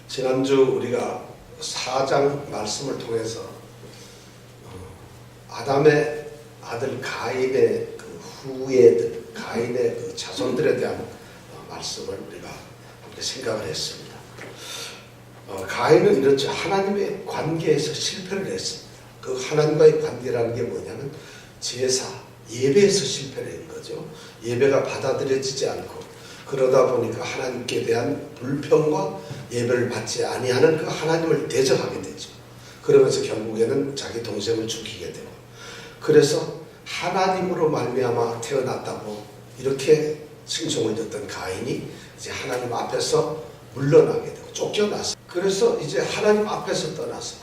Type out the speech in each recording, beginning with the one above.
지난주 우리가 4장 말씀을 통해서 아담의 아들 가인의 그 후예들, 가인의 그 자손들에 대한 말씀을 우리가 함께 생각을 했습니다. 가인은 이렇죠. 하나님의 관계에서 실패를 했습니다. 그 하나님과의 관계라는 게 뭐냐면 제사, 예배에서 실패를 한 거죠. 예배가 받아들여지지 않고 그러다 보니까 하나님께 대한 불평과 예배를 받지 아니하는 그 하나님을 대적하게 되죠. 그러면서 결국에는 자기 동생을 죽이게 되고, 그래서 하나님으로 말미암아 태어났다고 이렇게 칭송을 듣던 가인이 이제 하나님 앞에서 물러나게 되고 쫓겨났어요. 그래서 이제 하나님 앞에서 떠나서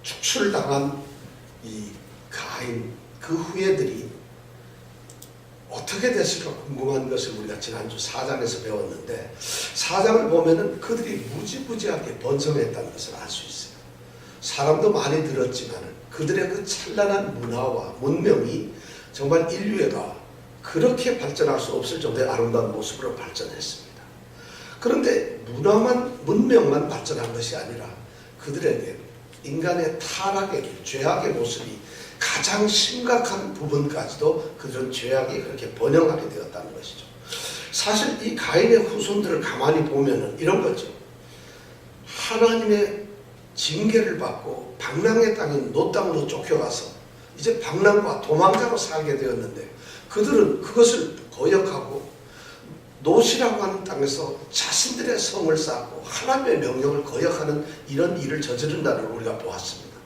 축출당한 이 가인 그 후예들이 어떻게 됐을까 궁금한 것을 우리가 지난주 4장에서 배웠는데, 4장을 보면은 그들이 무지무지하게 번성했다는 것을 알 수 있어요. 사람도 많이 들었지만 그들의 그 찬란한 문화와 문명이 정말 인류애가 그렇게 발전할 수 없을 정도의 아름다운 모습으로 발전했습니다. 그런데 문화만, 문명만 발전한 것이 아니라 그들에게 인간의 타락의, 죄악의 모습이 가장 심각한 부분까지도 그런 죄악이 그렇게 번영하게 되었다는 것이죠. 사실 이 가인의 후손들을 가만히 보면은 이런 거죠. 하나님의 징계를 받고 방랑의 땅인 노 땅으로 쫓겨가서 이제 방랑과 도망자로 살게 되었는데, 그들은 그것을 거역하고 노시라고 하는 땅에서 자신들의 성을 쌓고 하나님의 명령을 거역하는 이런 일을 저지른다는 걸 우리가 보았습니다.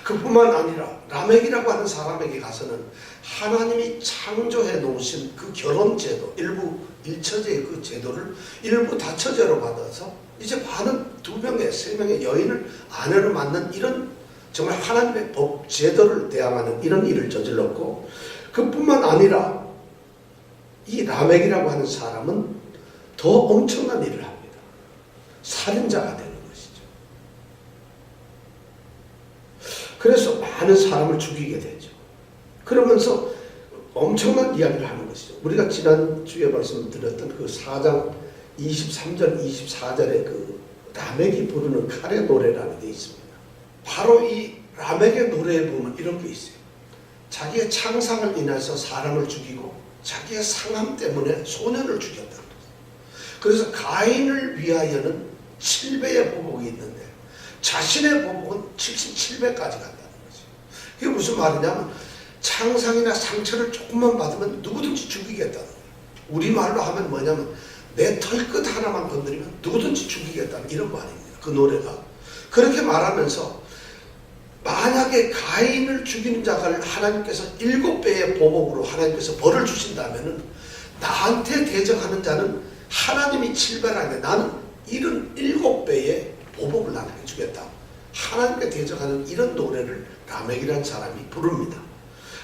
그뿐만 아니라 라멕이라고 하는 사람에게 가서는 하나님이 창조해 놓으신 그 결혼제도, 일부 일처제의 그 제도를 일부 다처제로 받아서 이제 많은 2명의 3명의 여인을 아내로 맞는 이런 정말 하나님의 법 제도를 대항하는 이런 일을 저질렀고, 그뿐만 아니라 이 라멕이라고 하는 사람은 더 엄청난 일을 합니다. 살인자가 되는 것이죠. 그래서 많은 사람을 죽이게 되죠. 그러면서 엄청난 이야기를 하는 것이죠. 우리가 지난주에 말씀드렸던 그 4장 23절 24절에 그 라멕이 부르는 칼의 노래라는 게 있습니다. 바로 이 라멕의 노래에 보면 이런 게 있어요. 자기의 창상을 인해서 사람을 죽이고 자기의 상함 때문에 소년을 죽였다는 거예요. 그래서 가인을 위하여는 7배의 보복이 있는데 자신의 보복은 77배까지 간다는 거죠. 이게 무슨 말이냐면 창상이나 상처를 조금만 받으면 누구든지 죽이겠다는 거예요. 우리말로 하면 뭐냐면 내 털끝 하나만 건드리면 누구든지 죽이겠다는 이런 말입니다. 그 노래가. 그렇게 말하면서 만약에 가인을 죽이는 자를 하나님께서 7배의 보복으로 하나님께서 벌을 주신다면 나한테 대적하는 자는 하나님이 7배라는데 나는 77배의 보복을 나에게 주겠다. 하나님께 대적하는 이런 노래를 라멕이라는 사람이 부릅니다.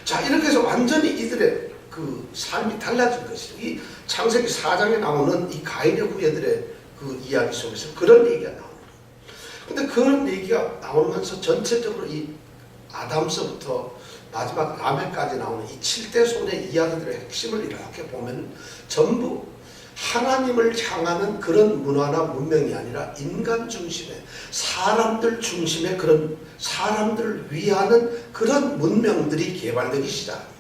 자, 이렇게 해서 완전히 이들의 그 삶이 달라진 것이죠. 이 창세기 4장에 나오는 이 가인의 후예들의 그 이야기 속에서 그런 얘기가 나옵니다. 근데 그런 얘기가 나오면서 전체적으로 이 아담서부터 마지막 라멕까지 나오는 이 7대 손의 이야기들의 핵심을 이렇게 보면 전부 하나님을 향하는 그런 문화나 문명이 아니라 인간 중심의, 사람들 중심의 그런 사람들을 위하는 그런 문명들이 개발되기 시작합니다.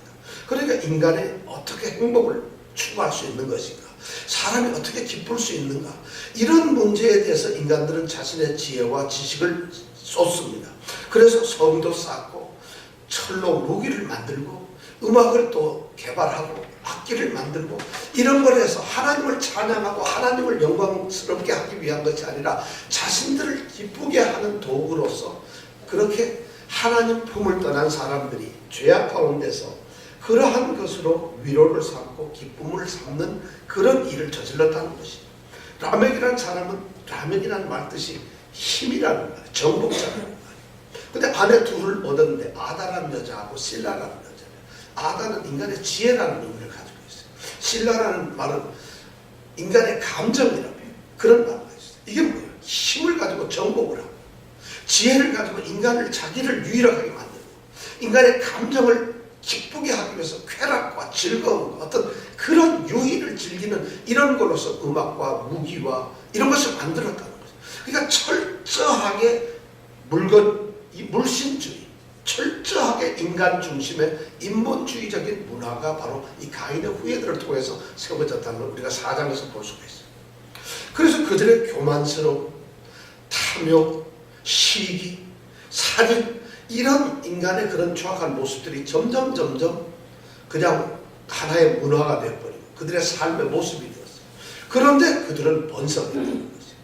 그러니까 인간의 어떻게 행복을 추구할 수 있는 것인가, 사람이 어떻게 기쁠 수 있는가, 이런 문제에 대해서 인간들은 자신의 지혜와 지식을 쏟습니다. 그래서 성도 쌓고 철로 무기를 만들고 음악을 또 개발하고 악기를 만들고 이런 걸 해서 하나님을 찬양하고 하나님을 영광스럽게 하기 위한 것이 아니라 자신들을 기쁘게 하는 도구로서 그렇게 하나님 품을 떠난 사람들이 죄악 가운데서 그러한 것으로 위로를 삼고 기쁨을 삼는 그런 일을 저질렀다는 것이죠. 라멕이라는 사람은, 라멕이라는 말 뜻이 힘이라는 말이에요. 정복자라는 말이에요. 근데 아내 둘을 얻었는데 아다라는 여자하고 실라라는 여자예요. 아다는 인간의 지혜라는 의미를 가지고 있어요. 실라라는 말은 인간의 감정이라고 해요. 그런 말이 있어요. 이게 뭐예요? 힘을 가지고 정복을 하고 지혜를 가지고 인간을 자기를 유일하게 만들고 인간의 감정을 기쁘게 하기 위해서 쾌락과 즐거움과 어떤 그런 유희를 즐기는 이런 걸로서 음악과 무기와 이런 것을 만들었다는 거죠. 그러니까 철저하게 이 물신주의, 철저하게 인간 중심의 인본주의적인 문화가 바로 이 가인의 후예들을 통해서 세워졌다는 걸 우리가 4장에서 볼 수가 있어요. 그래서 그들의 교만스러움, 탐욕, 시기, 살인, 이런 인간의 그런 추악한 모습들이 점점 그냥 하나의 문화가 되어버리고 그들의 삶의 모습이 되었어요. 그런데 그들은 번성했다는 것이죠.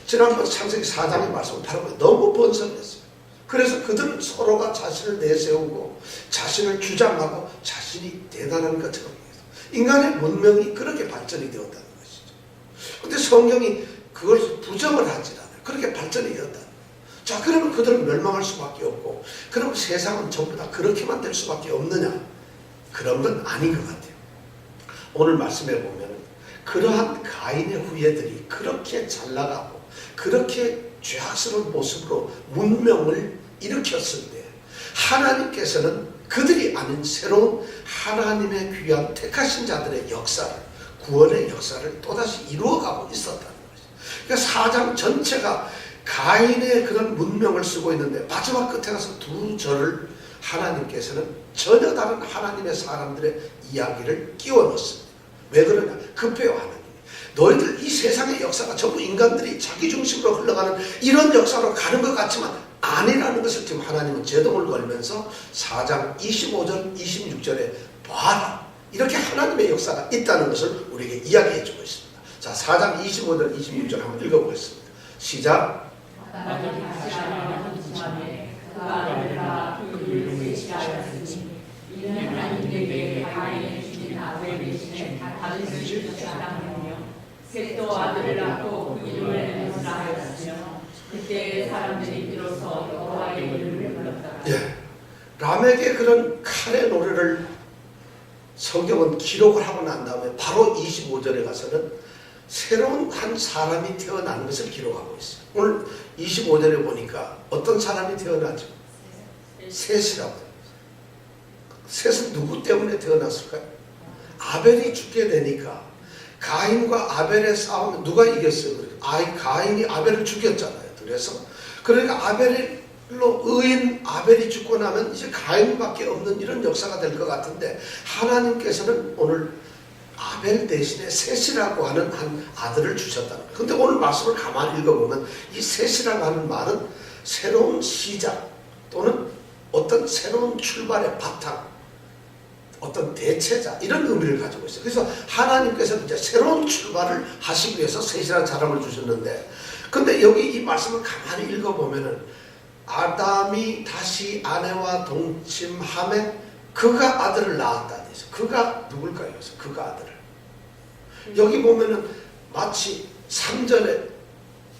지난번 창세기 4장의 말씀을 바로 너무 번성했어요. 그래서 그들은 서로가 자신을 내세우고 자신을 주장하고 자신이 대단한 것처럼 해서 인간의 문명이 그렇게 발전이 되었다는 것이죠. 그런데 성경이 그걸 부정을 하지 않아요. 그렇게 발전이 되었다는 거예요. 자, 그러면 그들은 멸망할 수밖에 없고, 그럼 세상은 전부 다 그렇게만 될 수밖에 없느냐? 그런 건 아닌 것 같아요. 오늘 말씀해 보면 그러한 가인의 후예들이 그렇게 잘 나가고 그렇게 죄악스러운 모습으로 문명을 일으켰을 때 하나님께서는 그들이 아닌 새로운 하나님의 귀한 택하신 자들의 역사를, 구원의 역사를 또다시 이루어가고 있었다는 것이죠. 그러니까 4장 전체가 가인의 그런 문명을 쓰고 있는데 마지막 끝에 가서 두 절을 하나님께서는 전혀 다른 하나님의 사람들의 이야기를 끼워 넣습니다. 왜 그러냐? 급해요, 하나님이. 너희들 이 세상의 역사가 전부 인간들이 자기 중심으로 흘러가는 이런 역사로 가는 것 같지만 아니라는 것을 지금 하나님은 제동을 걸면서 4장 25절, 26절에 봐라. 이렇게 하나님의 역사가 있다는 것을 우리에게 이야기해 주고 있습니다. 자, 4장 25절, 26절 한번 읽어보겠습니다. 시작. 이는 하나님에게 가인을 죽인 아벨 대신에 다른 수를 주셨다며 셋도 아들을 낳고 그 이름을 에노스라 하였으며 그때 사람들이 비로소 여호와의 이름을 불렀다. 예, 람에게 그런 칼의 노래를 성경은 기록을 하고 난 다음에 바로 25절에 가서는 새로운 한 사람이 태어나는 것을 기록하고 있어요. 오늘 25절에 보니까 어떤 사람이 태어나죠? 셋이라고. 셋은 누구 때문에 태어났을까요? 아벨이 죽게 되니까 가인과 아벨의 싸움에 누가 이겼어요? 가인이 아벨을 죽였잖아요. 그러니까 아벨로 의인 아벨이 죽고 나면 이제 가인밖에 없는 이런 역사가 될 것 같은데 하나님께서는 오늘 아벨 대신에 셋이라고 하는 한 아들을 주셨다는 거예요. 그런데 오늘 말씀을 가만히 읽어보면 이 셋이라고 하는 말은 새로운 시작 또는 어떤 새로운 출발의 바탕, 어떤 대체자 이런 의미를 가지고 있어요. 그래서 하나님께서 이제 새로운 출발을 하시기 위해서 셋이라는 사람을 주셨는데, 근데 여기 이 말씀을 가만히 읽어보면은 아담이 다시 아내와 동침함에 그가 아들을 낳았다. 그가 누굴까요? 그래서 그가 아들을 여기 보면은 마치 3절에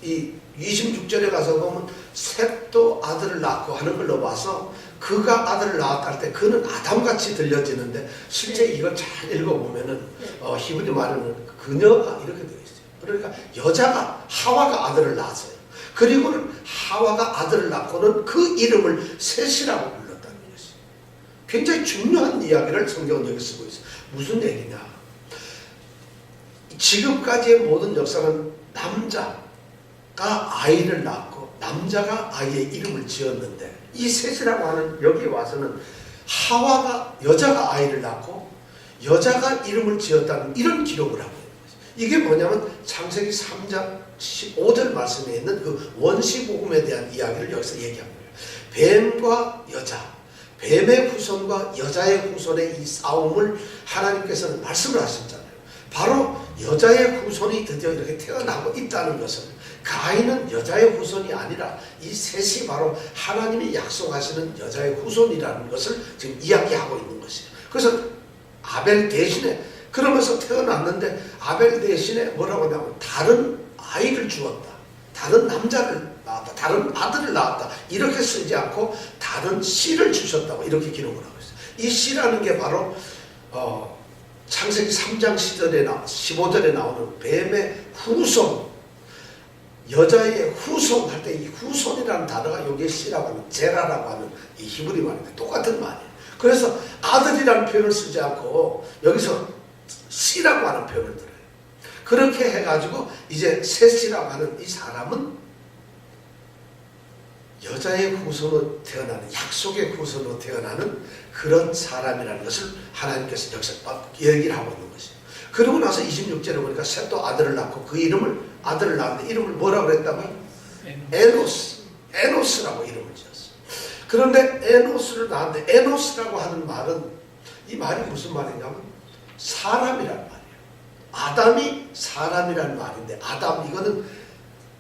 이 26절에 가서 보면 셋도 아들을 낳고 하는 걸로 봐서 그가 아들을 낳았다 할 때 그는 아담같이 들려지는데 실제 이걸 잘 읽어보면은 히브리 말에는 그녀가 이렇게 되어 있어요. 그러니까 여자가 하와가 아들을 낳았어요. 그리고는 하와가 아들을 낳고는 그 이름을 셋이라고 불렀다는 것이 굉장히 중요한 이야기를 성경은 여기 쓰고 있어요. 무슨 얘기냐? 지금까지의 모든 역사는 남자가 아이를 낳고 남자가 아이의 이름을 지었는데 이 셋이라고 하는 여기에 와서는 하와가 여자가 아이를 낳고 여자가 이름을 지었다는 이런 기록을 하고 있는 거죠. 이게 뭐냐면 창세기 3장 15절 말씀에 있는 그 원시복음에 대한 이야기를 여기서 얘기한 거예요. 뱀과 여자, 뱀의 후손과 여자의 후손의 이 싸움을 하나님께서는 말씀을 하셨잖아요. 바로 여자의 후손이 드디어 이렇게 태어나고 있다는 것을, 가인은 여자의 후손이 아니라 이 셋이 바로 하나님이 약속하시는 여자의 후손이라는 것을 지금 이야기하고 있는 것이에요. 그래서 아벨 대신에 그러면서 태어났는데 아벨 대신에 뭐라고 하냐면 다른 아이를 주었다, 다른 남자를 낳았다, 다른 아들을 낳았다 이렇게 쓰지 않고 다른 씨를 주셨다고 이렇게 기록을 하고 있어요. 이 씨라는 게 바로 창세기 3장 15절에 나오는 뱀의 후손, 여자의 후손 할 때 이 후손이라는 단어가 여기에 씨라고 하는 제라라고 하는 이 히브리 말인데 똑같은 말이에요. 그래서 아들이라는 표현을 쓰지 않고 여기서 씨라고 하는 표현을 들어요. 그렇게 해가지고 이제 셋이라고 하는 이 사람은 여자의 후손으로 태어나는, 약속의 후손으로 태어나는 그런 사람이라는 것을 하나님께서 여기서 얘기를 하고 있는 것이에요. 그러고 나서 26절에 보니까 셋도 아들을 낳고 그 아들을 낳았는데 이름을 뭐라고 그랬다고요? 에노스라고 이름을 지었어요. 그런데 에노스를 낳았는데, 에노스라고 하는 말은, 이 말이 무슨 말이냐면 사람이란 말이에요. 아담이 사람이란 말인데, 아담 이거는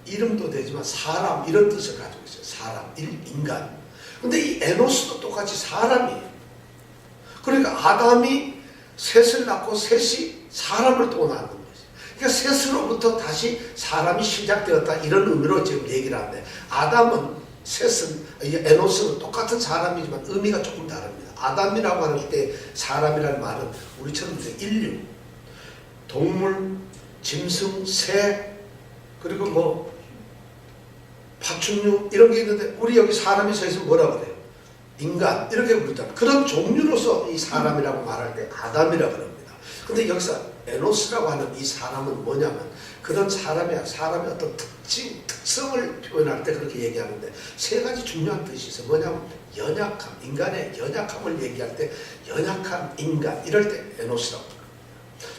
이름도 되지만 사람 이런 뜻을 가지고 있어요. 사람, 인간. 근데 이 에노스도 똑같이 사람이에요. 그러니까 아담이 셋을 낳고 셋이 사람을 또 낳는 거죠. 그러니까 셋으로부터 다시 사람이 시작되었다, 이런 의미로 지금 얘기를 하는데, 아담은, 셋은, 에노스는 똑같은 사람이지만 의미가 조금 다릅니다. 아담이라고 할 때 사람이라는 말은 우리처럼 인류, 동물, 짐승, 새, 그리고 뭐 파충류 이런 게 있는데, 우리 여기 사람이 서 있으면 뭐라고 그래요? 인간 이렇게 부르잖아요. 그런 종류로서 이 사람이라고 말할 때 아담이라고 합니다. 근데 여기서 에노스라고 하는 이 사람은 뭐냐면, 그런 사람의 어떤 특성을 표현할 때 그렇게 얘기하는데, 세 가지 중요한 뜻이 있어요. 뭐냐면 연약함, 인간의 연약함을 얘기할 때 연약한 인간, 이럴 때 에노스라고 합니다.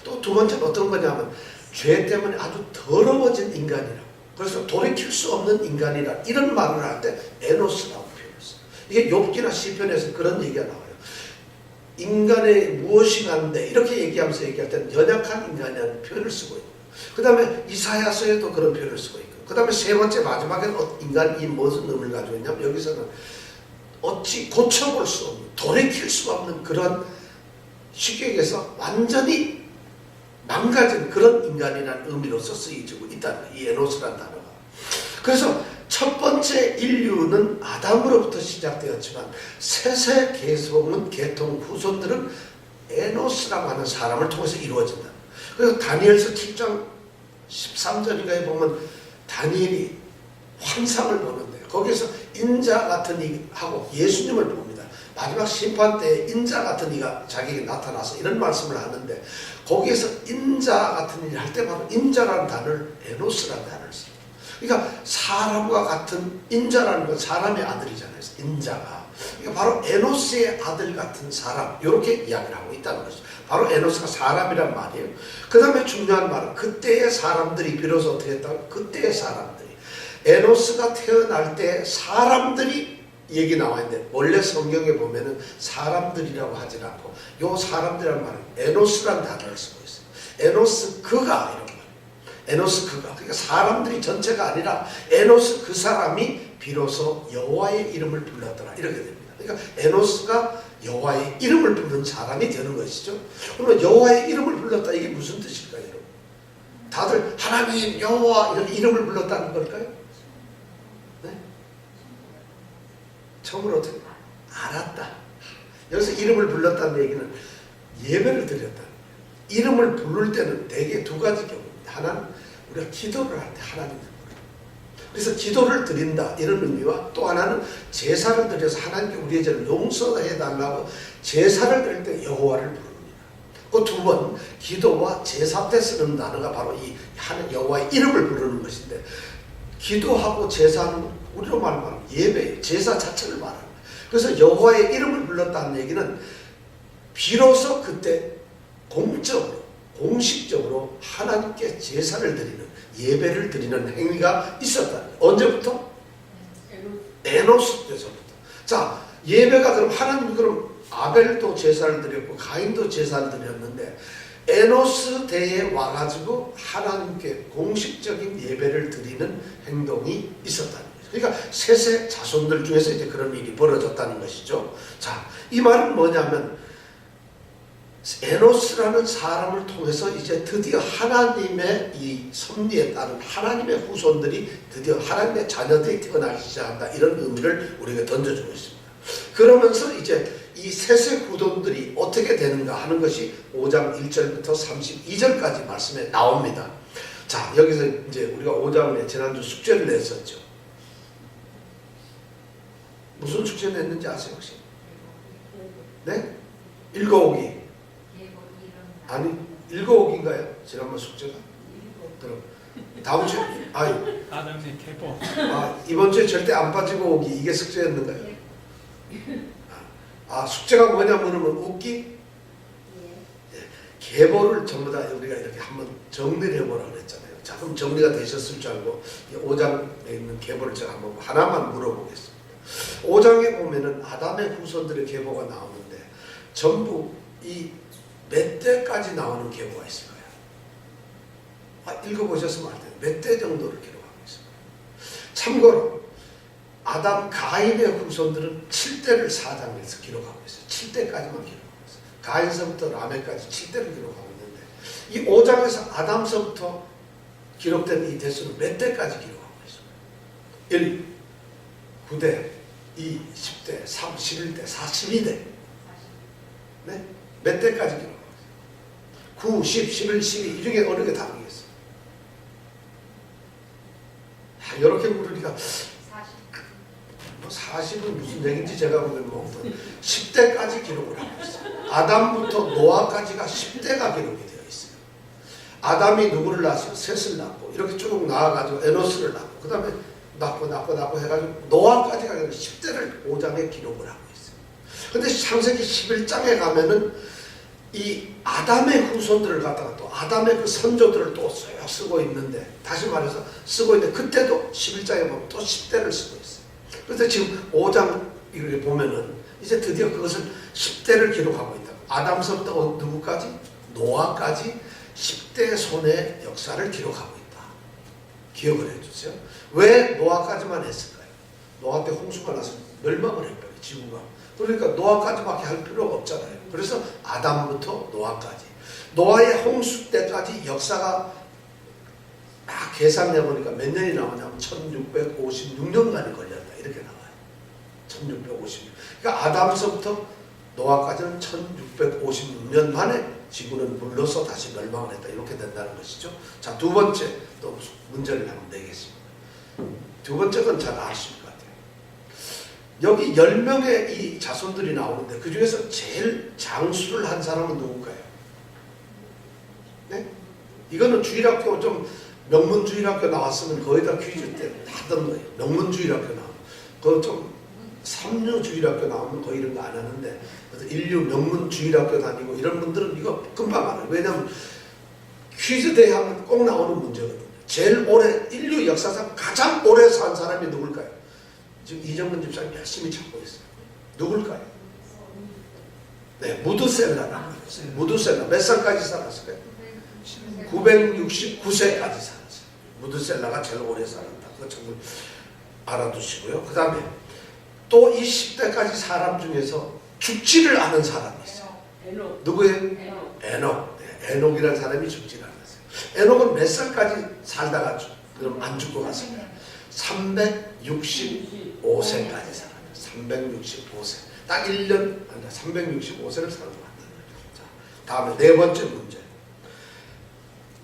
또 두 번째는 어떤 거냐면 죄 때문에 아주 더러워진 인간이라고, 그래서 돌이킬 수 없는 인간이라, 이런 말을 할 때 에노스라고 표현했어요. 이게 욥기나 시편에서 그런 얘기가 나와요. 인간의 무엇인가인데 이렇게 얘기하면서 얘기할 때는 연약한 인간이라는 표현을 쓰고 있고, 그 다음에 이사야서에도 그런 표현을 쓰고 있고, 그 다음에 세 번째 마지막에는 인간이 무슨 의미를 가지고 있냐면, 여기서는 어찌 고쳐볼 수 없는, 돌이킬 수 없는 그런, 쉽게 얘기해서 완전히 망가진 그런 인간이라는 의미로서 쓰여지고 있다는 거예요, 이 에노스라는 단어가. 그래서 첫 번째 인류는 아담으로부터 시작되었지만, 셋의 계통 후손들은 에노스라고 하는 사람을 통해서 이루어진다. 그래서 다니엘서 7장 13절인가에 보면 다니엘이 환상을 보는데, 거기서 인자 같은 이하고 예수님을 봅니다. 마지막 심판 때 인자 같은 이가 자기에게 나타나서 이런 말씀을 하는데, 거기에서 인자 같은 일 할 때 바로 인자라는 단어를, 에노스라는 단어를 씁니다. 그러니까 사람과 같은, 인자라는 건 사람의 아들이잖아요. 인자가. 그러니까 바로 에노스의 아들 같은 사람, 이렇게 이야기를 하고 있다는 것이죠. 바로 에노스가 사람이란 말이에요. 그 다음에 중요한 말은 그때의 사람들이, 비로소 어떻게 했다고? 그때의 사람들이. 에노스가 태어날 때 사람들이 얘기 나와 있는데, 원래 성경에 보면은 사람들이라고 하지 않고 요 사람들이란 말은 에노스라는 단어를 쓰고 있어요. 에노스 그가, 이런 말. 에노스 그가. 그러니까 사람들이 전체가 아니라 에노스 그 사람이 비로소 여호와의 이름을 불렀더라, 이렇게 됩니다. 그러니까 에노스가 여호와의 이름을 부르는 사람이 되는 것이죠. 그러면 여호와의 이름을 불렀다, 이게 무슨 뜻일까요, 여러분? 다들 하나님, 여호와 이런 이름을 불렀다는 걸까요? 네? 처음으로 어떻게 알았다. 여기서 이름을 불렀다는 얘기는 예배를 드렸다. 이름을 부를 때는 대개 두 가지 경우입니다. 하나는 우리가 기도를 할 때 하나님을 부릅니다. 그래서 기도를 드린다, 이런 의미와, 또 하나는 제사를 드려서 하나님께 우리의 죄를 용서해 달라고 제사를 드릴 때 여호와를 부릅니다. 그 두 번, 기도와 제사 때 쓰는 단어가 바로 이 하나님 여호와의 이름을 부르는 것인데, 기도하고 제사는 우리로 말하면 예배, 제사 자체를 말합니다. 그래서 여호와의 이름을 불렀다는 얘기는 비로소 그때 공적으로, 공식적으로 하나님께 제사를 드리는, 예배를 드리는 행위가 있었다. 언제부터? 에노스 때서부터. 자, 예배가 그럼 하나님, 그럼 아벨도 제사를 드렸고 가인도 제사를 드렸는데, 에노스 때에 와가지고 하나님께 공식적인 예배를 드리는 행동이 있었다는 거죠. 그러니까 셋의 자손들 중에서 이제 그런 일이 벌어졌다는 것이죠. 자, 이 말은 뭐냐면, 에노스라는 사람을 통해서 이제 드디어 하나님의 이 섭리에 따른 하나님의 후손들이, 드디어 하나님의 자녀들이 태어나기 시작한다, 이런 의미를 우리에게 던져주고 있습니다. 그러면서 이제 이 셋의 후손들이 어떻게 되는가 하는 것이 5장 1절부터 32절까지 말씀에 나옵니다. 자, 여기서 이제 우리가 5장에 지난주 숙제를 냈었죠. 무슨 숙제를 냈는지 아세요, 혹시? 네? 읽어오기. 아니, 읽어오기인가요? 지난번 숙제가? 그럼 다음 주에 아담의 계보. 이번 주에 절대 안 빠지고 오기 이게 숙제였는가요? 숙제가 뭐냐면 웃기? 계보를 전부 다 우리가 이렇게 한번 정리를 해보라고 그랬잖아요. 자, 그럼 정리가 되셨을 줄 알고 5장에 있는 계보를 제가 한번 하나만 물어보겠습니다. 5장에 보면은 아담의 후손들의 계보가 나오는데 전부 이 몇 대까지 나오는 계보가 있을까요? 읽어보셨으면 알 텐데 몇 대 정도를 기록하고 있습니다. 참고로 아담 가인의 후손들은 7대를 4장에서 기록하고 있어요. 7대까지만 기록하고 있어요. 가인서부터 라멕까지 7대를 기록하고 있는데 이 5장에서 아담서부터 기록된 이 대수는 몇 대까지 기록하고 있어요? 1, 9대, 2, 10대, 3, 11대, 42대. 네? 몇 대까지 기록하고 있어요? 9, 10, 11, 12 이 중에 어느 게 답이겠어요? 이렇게 물으니까 40은 무슨 얘기인지 제가 보면 10대까지 기록을 하고 있어요. 아담부터 노아까지가 10대가 기록이 되어 있어요. 아담이 누구를 낳았어요? 셋을 낳고 이렇게 쭉 나와가지고 에노스를 낳고 그 다음에 낳고 해가지고 노아까지가 10대를 5장에 기록을 하고 있어요. 근데 창세기 11장에 가면은 이 아담의 후손들을 갖다가 또 아담의 그 선조들을 또 쓰고 있는데 다시 말해서 쓰고 있는데 그때도 11장에 보면 또 10대를 쓰고 있어요. 그래서 지금 5장 이렇게 보면은 이제 드디어 그것을 10대를 기록하고 있다. 아담서부터 누구까지? 노아까지 10대 손의 역사를 기록하고 있다. 기억을 해주세요. 왜 노아까지만 했을까요? 노아 때 홍수가 나서 멸망을 해버려요. 지구가. 그러니까 노아까지밖에 할 필요가 없잖아요. 그래서 아담부터 노아까지. 노아의 홍수 때까지 역사가 막 계산해보니까 몇 년이 나오냐면 1656년간이 걸렸다. 이렇게 나와요. 1656. 그러니까 아담서부터 노아까지는 1656년 만에 지구는 물러서 다시 멸망을 했다. 이렇게 된다는 것이죠. 자, 두 번째 또 문제를 한번 내겠습니다. 두 번째 건 잘 아실 것 같아요. 여기 10명의 이 자손들이 나오는데 그 중에서 제일 장수를 한 사람은 누굴까요? 네? 이거는 주일학교 좀 명문주일학교 나왔으면 거의 다 퀴즈 때 하던 거예요. 명문주일학교 나오면. 그거 좀 삼류주일학교 나오면 거의 이런 거 안 하는데 인류 명문주일학교 다니고 이런 분들은 이거 금방 알아요. 왜냐하면 퀴즈 대회 하면 꼭 나오는 문제거든요. 제일 오래 인류 역사상 가장 오래 산 사람이 누굴까요? 지금 이정근 집사님 열심히 찾고 있어요. 누굴까요? 네, 무드셀라라는 거예요. 무드셀라 몇 살까지 살았을까요? 969세까지 살았어요. 무드셀라가 제일 오래 살았다. 그거 참 알아두시고요. 그 다음에 또 이 10대까지 사람 중에서 죽지를 않은 사람이 있어요. 누구예요? 에녹. 네, 에녹이라는 사람이 죽지를 않았어요. 에녹은 몇 살까지 살다가 그럼 안 죽고 갔을까요? 365세까지 살았어요. 365세. 딱 1년, 365세를 사는 것 같아요. 자, 다음에 네 번째 문제.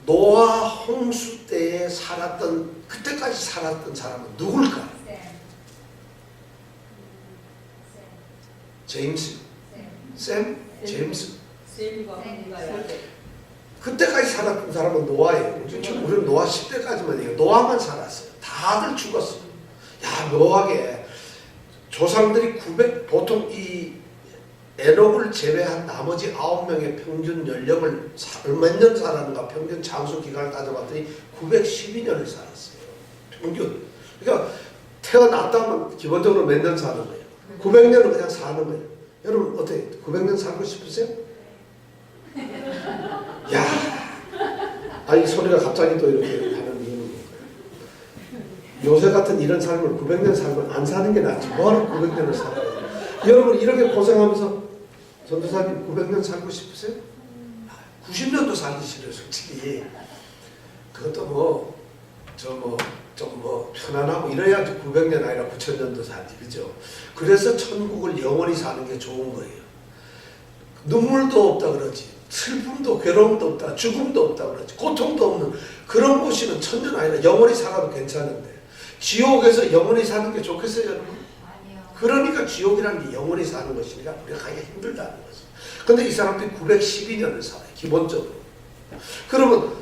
노아 홍수 때에 살았던, 그때까지 살았던 사람은 누굴까요? 제임스? 샘? 제임스? 그때까지 살았던 사람은 노아예요. 우리는 노아 10대까지만 해요. 노아만 살았어요. 다들 죽었어요. 야, 묘하게 조상들이 보통 이 에녹을 제외한 나머지 9명의 평균 연령을 몇 년 살았는가 평균 장수 기간을 따져봤더니 912년을 살았어요. 평균. 그러니까 태어났다면 기본적으로 몇 년 사는 거예요. 900년은 그냥 사는 거예요. 여러분 어떻게 900년 살고 싶으세요? 야, 이 소리가 갑자기 또 이렇게 하는 이유는 뭘까요? 요새 같은 이런 삶을 900년 살면 안 사는 게 낫지. 뭐하러 900년을 살아요? 여러분 이렇게 고생하면서 전도사님 900년 살고 싶으세요? 90년도 살기 싫어요, 솔직히. 그것도 좀 편안하고 이래야지 900년 아니라 9000년도 살지, 그죠? 그래서 천국을 영원히 사는 게 좋은 거예요. 눈물도 없다 그러지, 슬픔도 괴로움도 없다, 죽음도 없다 그러지, 고통도 없는 그런 곳이는 천년 아니라 영원히 살아도 괜찮은데 지옥에서 영원히 사는 게 좋겠어요, 여러분? 그러니까 지옥이라는 게 영원히 사는 것이니까 우리가 가기가 힘들다는 거죠. 근데 이 사람들이 912년을 살아요, 기본적으로. 그러면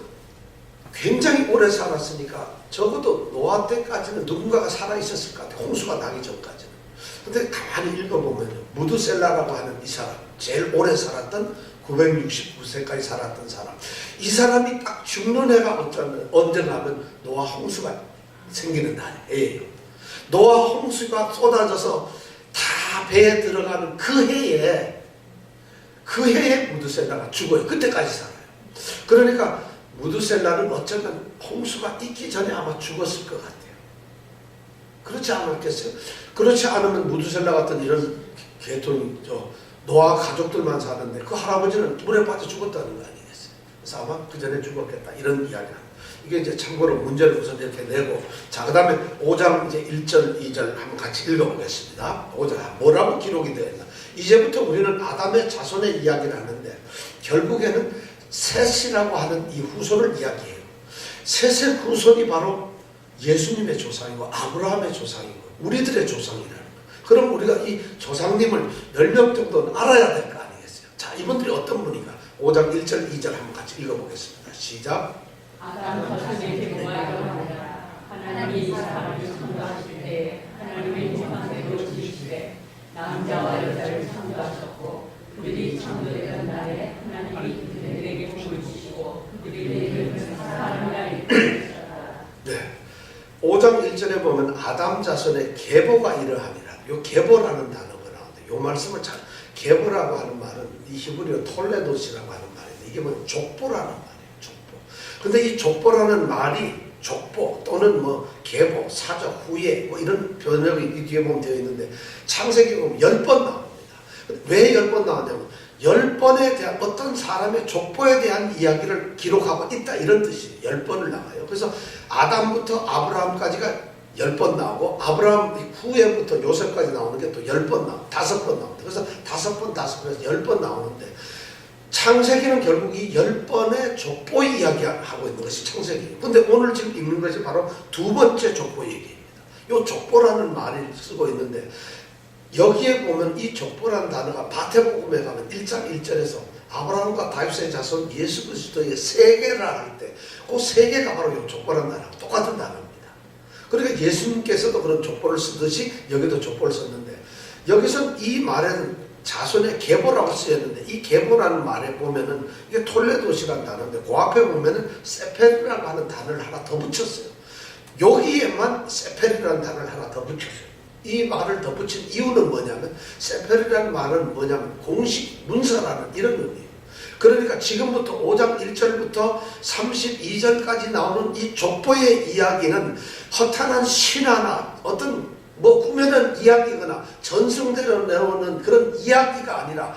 굉장히 오래 살았으니까 적어도 노아 때까지는 누군가가 살아있었을 것 같아요. 홍수가 나기 전까지는. 근데 가만히 읽어보면 무드셀라라고 하는 이 사람, 제일 오래 살았던 969세까지 살았던 사람, 이 사람이 딱 죽는 해가 언제나 하면 노아 홍수가 생기는 날이에요. 노아 홍수가 쏟아져서 다 배에 들어가는 그 해에 무드셀라가 죽어요. 그때까지 살아요. 그러니까 무드셀라는 어쩌면 홍수가 있기 전에 아마 죽었을 것 같아요. 그렇지 않았겠어요? 그렇지 않으면 무드셀라 같은 이런 계통이 노아 가족들만 사는데 그 할아버지는 물에 빠져 죽었다는 거 아니겠어요? 그래서 아마 그 전에 죽었겠다 이런 이야기를. 이게 이제 참고로 문제를 우선 이렇게 내고, 자, 그 다음에 5장 이제 1절, 2절 한번 같이 읽어보겠습니다. 5절 뭐라고 기록이 되어 있나? 이제부터 우리는 아담의 자손의 이야기를 하는데 결국에는 셋이라고 하는 이 후손을 이야기해요. 셋의 후손이 바로 예수님의 조상이고 아브라함의 조상이고 우리들의 조상이라는 거예요. 그럼 우리가 이 조상님을 10명 정도는 알아야 될 거 아니겠어요? 자, 이분들이 어떤 분인가? 5장 1절, 2절 한번 같이 읽어보겠습니다. 시작. 아담 자손의 계보가 이러하니라. 하나님이 이 사람을 창조하실 때 하나님의 형상대로 지으시되 남자와 여자를 창조하셨고 그들이 창조되던 날에 하나님이 그들에게 복을 주시고 그들에게 사람이라 이르셨다. 네. 5장 1절에 보면 아담 자손의 계보가 이러하니라. 요 계보라는 단어가 나오는데 요 말씀을 잘, 계보라고 하는 말은 이 히브리어 톨레도시라고 하는 말인데 이게 뭐 족보라는 말이에요. 족보. 근데 이 족보라는 말이 족보 또는 뭐 계보, 사적, 후예 뭐 이런 번역이 이 뒤에 보면 되어 있는데 창세기 보면 10번 나옵니다. 왜 10번 나왔냐면 10번에 대한 어떤 사람의 족보에 대한 이야기를 기록하고 있다 이런 뜻이에요. 10번을 나와요. 그래서 아담부터 아브라함까지가 10번 나오고 아브라함 후에부터 요셉까지 나오는 게 또 10번 나오고 5번 나옵니다. 그래서 5번에서 10번 나오는데 창세기는 결국 이 10번의 족보 이야기하고 있는 것이 창세기예요. 근데 오늘 지금 읽는 것이 바로 두 번째 족보 얘기입니다. 이 족보라는 말을 쓰고 있는데 여기에 보면 이 족보라는 단어가 마태복음에 가면 1장 1절에서 아브라함과 다윗의 자손 예수 그리스도의 세계라 할 때 그 세계가 바로 이 족보라는 단어랑 똑같은 단어입니다. 그러니까 예수님께서도 그런 족보를 쓰듯이 여기도 족보를 썼는데 여기서 이 말에는 자손의 계보라고 쓰였는데 이 계보라는 말에 보면은 이게 톨레도시라는 단어인데 그 앞에 보면은 세페르라고 하는 단어를 하나 더 붙였어요. 여기에만 세페르라는 단어를 하나 더 붙였어요. 이 말을 더 붙인 이유는 뭐냐면 세페르라는 말은 뭐냐면 공식 문서라는 이런 의미예요. 그러니까 지금부터 5장 1절부터 32절까지 나오는 이 족보의 이야기는 허탄한 신화나 어떤 뭐 꾸며낸 이야기거나 전승대로 내오는 그런 이야기가 아니라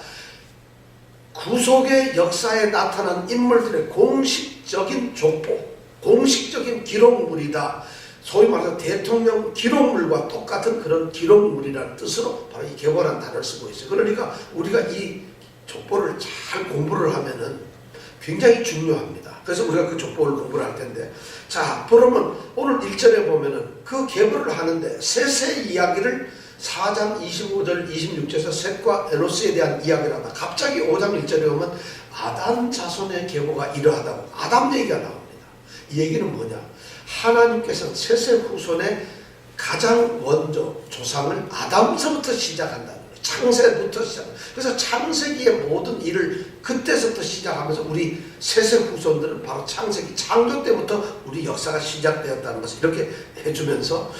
구속의 역사에 나타난 인물들의 공식적인 족보, 공식적인 기록물이다. 소위 말해서 대통령 기록물과 똑같은 그런 기록물이라는 뜻으로 바로 이 계보라는 단어를 쓰고 있어요. 그러니까 우리가 이 족보를 잘 공부를 하면은 굉장히 중요합니다. 그래서 우리가 그 족보를 공부를 할 텐데, 자, 그러면 오늘 1절에 보면은 그 계보를 하는데 셋의 이야기를 4장 25절 26절에서 셋과 에노스에 대한 이야기를 하다 갑자기 5장 1절에 보면 아담 자손의 계보가 이러하다고 아담 얘기가 나옵니다. 이 얘기는 뭐냐? 하나님께서 셋의 후손의 가장 먼저 조상을 아담서부터 시작한다는 거예요. 창세부터 시작합니다. 그래서 창세기의 모든 일을 그때서부터 시작하면서 우리 셋의 후손들은 바로 창세기 창조 때부터 우리 역사가 시작되었다는 것을 이렇게 해주면서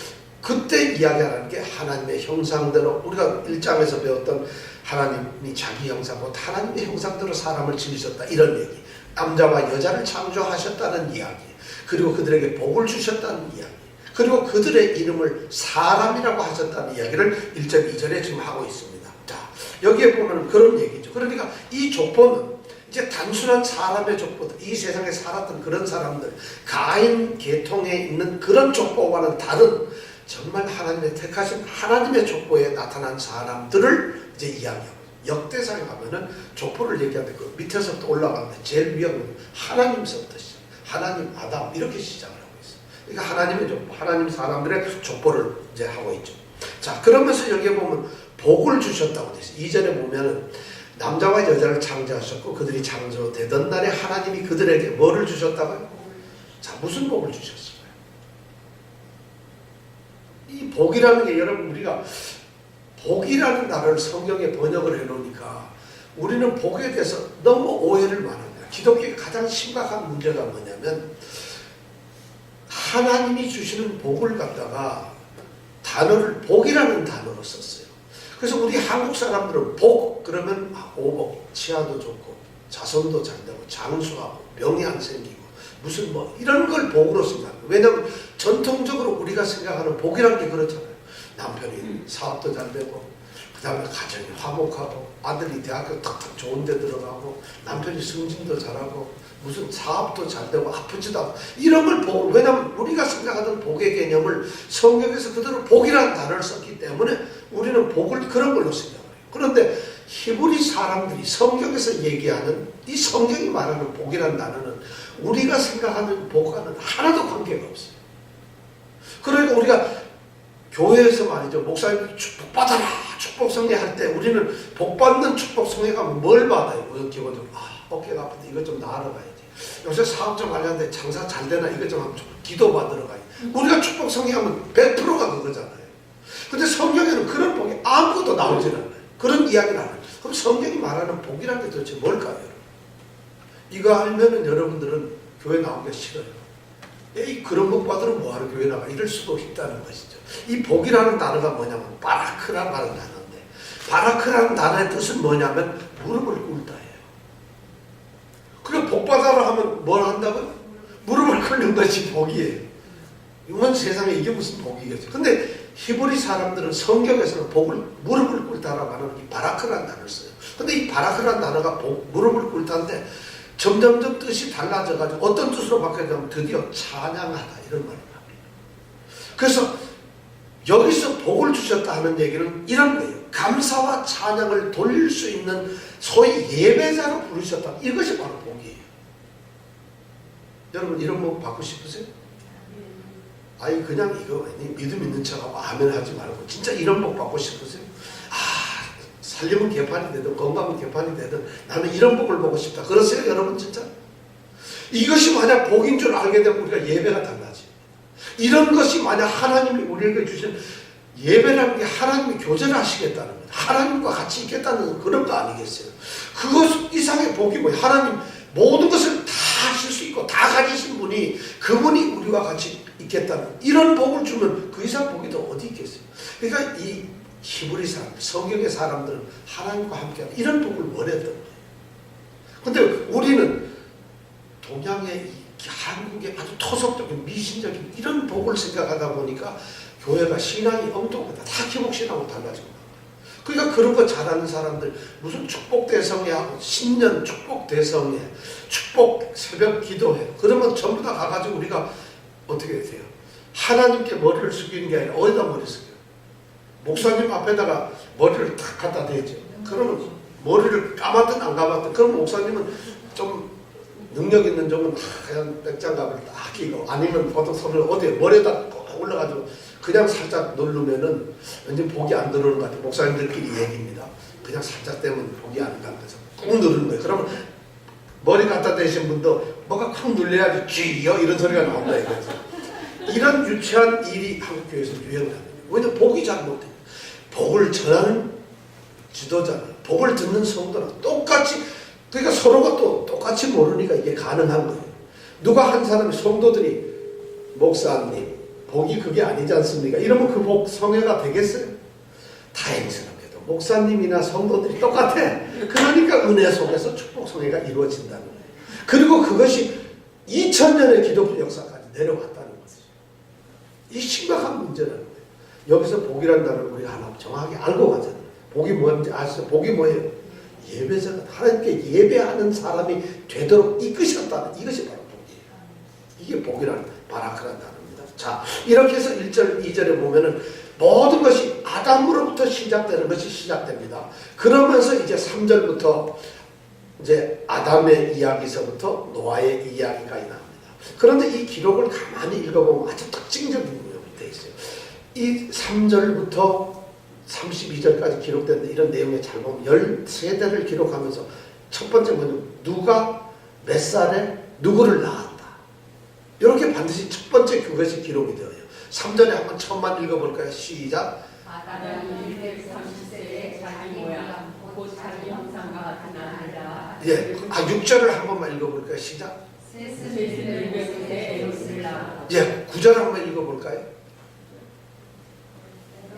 그때 이야기하는 게 하나님의 형상대로 우리가 1장에서 배웠던 하나님이 자기 형상 곧 하나님의 형상대로 사람을 지으셨다 이런 얘기, 남자와 여자를 창조하셨다는 이야기, 그리고 그들에게 복을 주셨다는 이야기, 그리고 그들의 이름을 사람이라고 하셨다는 이야기를 1절 2절에 지금 하고 있습니다. 자, 여기에 보면 그런 얘기죠. 그러니까 이 족보는 이제 단순한 사람의 족보다 이 세상에 살았던 그런 사람들, 가인 계통에 있는 그런 족보와는 다른 정말 하나님의 택하신 하나님의 족보에 나타난 사람들을 이제 이야기하고, 역대상에 가면은 족보를 얘기하는데 그 밑에서부터 올라가는데 제일 위험은 하나님서부터 시작, 하나님, 아담 이렇게 시작을 하고 있어요. 그러니까 하나님의 족보, 하나님 사람들의 족보를 이제 하고 있죠. 자, 그러면서 여기에 보면 복을 주셨다고 되어 있어요. 2절에 보면은 남자와 여자를 창조하셨고 그들이 창조되던 날에 하나님이 그들에게 뭐를 주셨다고요? 자, 무슨 복을 주셨을까요? 이 복이라는 게 여러분 우리가 복이라는 단어를 성경에 번역을 해놓으니까 우리는 복에 대해서 너무 오해를 많이 합니다. 기독교의 가장 심각한 문제가 뭐냐면 하나님이 주시는 복을 갖다가 단어를 복이라는 단어로 썼어요. 그래서 우리 한국 사람들은 복 그러면 오복, 치아도 좋고 자손도 잘 되고 장수하고 병이 안 생기고 무슨 뭐 이런 걸 복으로 생각해요. 왜냐하면 전통적으로 우리가 생각하는 복이라는 게 그렇잖아요. 남편이 사업도 잘 되고 그 다음에 가정이 화목하고 아들이 대학교 탁탁 좋은 데 들어가고 남편이 승진도 잘하고 무슨 사업도 잘 되고 아프지도 않고 이런 걸 복, 왜냐하면 우리가 생각하는 복의 개념을 성경에서 그대로 복이라는 단어를 썼기 때문에 우리는 복을 그런 걸로 생각해요. 그런데 히브리 사람들이 성경에서 얘기하는 이 성경이 말하는 복이라는 단어는 우리가 생각하는 복과는 하나도 관계가 없어요. 그러니까 우리가 교회에서 말이죠. 목사님이 축복받아라 축복성례 할 때 우리는 복받는 축복성례가 뭘 받아요? 기본적으로 어깨가 아픈데 이것 좀 나으러 가야지. 요새 사업 좀 하려는데 장사 잘 되나 이것 좀 한번 기도 받으러 가야지. 우리가 축복성례하면 100%가 그거잖아요. 근데 성경에는 그런 복이 아무것도 나오질 않아요. 그런 이야기를 안 해요. 그럼 성경이 말하는 복이라는 게 도대체 뭘까요? 여러분? 이거 알면은 여러분들은 교회 나오기가 싫어요. 에이 그런 복 받으러 뭐하러 교회 나가 이럴 수도 있다는 것이죠. 이 복이라는 단어가 뭐냐면 바라크라는 단어인데 바라크라는 단어의 뜻은 뭐냐면 무릎을 꿇다예요. 그리고 복 받아라 하면 뭘 한다고요? 무릎을 꿇는 것이 복이에요. 이건 세상에 이게 무슨 복이겠어요. 근데 히브리 사람들은 성경에서는 복을 무릎을 꿇다라고 하는 이 바라크라는 단어를 써요. 근데 이 바라크라는 단어가 무릎을 꿇다인데 점점점 뜻이 달라져가지고 어떤 뜻으로 바뀌었냐면 드디어 찬양하다 이런 말을 합니다. 그래서 여기서 복을 주셨다 하는 얘기는 이런 거예요. 감사와 찬양을 돌릴 수 있는 소위 예배자로 부르셨다. 이것이 바로 복이에요. 여러분 이런 복 받고 싶으세요? 아니 그냥 이거 믿음 있는 척하고 아멘 하지 말고 진짜 이런 복 받고 싶으세요? 살림은 개판이 되든 건강은 개판이 되든 나는 이런 복을 보고 싶다. 그러세요 여러분 진짜? 이것이 만약 복인 줄 알게 되면 우리가 예배가 달라지. 이런 것이 만약 하나님이 우리에게 주신 예배라는 게 하나님이 교제하시겠다는 거예요. 하나님과 같이 있겠다는 그런 거 아니겠어요? 그것 이상의 복이 뭐예요? 하나님 모든 것을 다 하실 수 있고 다 가지신 분이 그분이 우리와 같이 있겠다는 이런 복을 주면 그 이상 복이 더 어디 있겠어요? 그러니까 이 히브리 사람들, 성경의 사람들은 하나님과 함께하는 이런 복을 원했던 거예요. 근데 우리는 동양의 한국의 아주 토속적인 미신적인 이런 복을 생각하다 보니까 교회가 신앙이 엉뚱하다. 다 기복신앙으로 달라지고 그러니까 그런 거 잘하는 사람들 무슨 축복 대성회하고 신년 축복 대성회, 축복 새벽 기도회 그러면 전부 다 가가지고 우리가 어떻게 돼요? 하나님께 머리를 숙이는 게 아니라 어디다 머리 숙여요? 목사님 앞에다가 머리를 탁 갖다 대죠. 그러면 머리를 감았든 안 감았든 그럼 목사님은 좀 능력 있는 점은 그냥 백장갑을 딱 끼고 아니면 보통 손을 어디에 머리에다 꼭 올라가지고 그냥 살짝 누르면은 왠지 복이 안 들어오는 것 같아요. 목사님들끼리 얘기입니다. 그냥 살짝 떼면 복이 안 가면서 꾹 누르는 거예요. 그러면 머리 갖다 대신 분도 뭐가 콱 눌려야지 쥐요 이런 소리가 나온다 이거죠. 이런 유치한 일이 한국 교회에서 유행을 합니다. 왜냐면 복이 잘못돼요. 복을 전하는 지도자는 복을 듣는 성도는 똑같이 그러니까 서로가 또 똑같이 모르니까 이게 가능한 거예요. 누가 한 사람이 성도들이 목사님 복이 그게 아니지 않습니까? 이러면 그 복 성회가 되겠어요? 다행스럽게도 목사님이나 성도들이 똑같아. 그러니까 은혜 속에서 축복 성회가 이루어진다는 거예요. 그리고 그것이 2000년의 기독교 역사까지 내려왔다는 것이죠. 이 심각한 문제라는 거예요. 여기서 복이라는 단어를 우리가 하나 정확하게 알고 가잖아요. 복이 뭔지 아시죠? 복이 뭐예요? 예배자가 하나님께 예배하는 사람이 되도록 이끄셨다는 이것이 바로 복이에요. 이게 복이라는 바라크라는 단어입니다. 자, 이렇게 해서 1절, 2절에 보면은 모든 것이 아담으로부터 시작되는 것이 시작됩니다. 그러면서 이제 3절부터 이제 아담의 이야기서부터 노아의 이야기가 나옵니다. 그런데 이 기록을 가만히 읽어보면 아주 특징적인 내용이 되어 있어요. 이 3절부터 32절까지 기록된 이런 내용에 잘 보면 13대를 기록하면서 첫 번째 뭐냐면 누가 몇 살에 누구를 낳았다. 이렇게 반드시 첫 번째 그것이 기록이 되어요. 3절에 한번 처음만 읽어볼까요? 시작. 아담이 130세에 자기 모양 곧 자기 형상과 같은 아들이라. 예, 6절을 한 번만 읽어볼까요? 시작. 셋은 100세에 에롯을 낳았고 예, 9절 한번 읽어볼까요?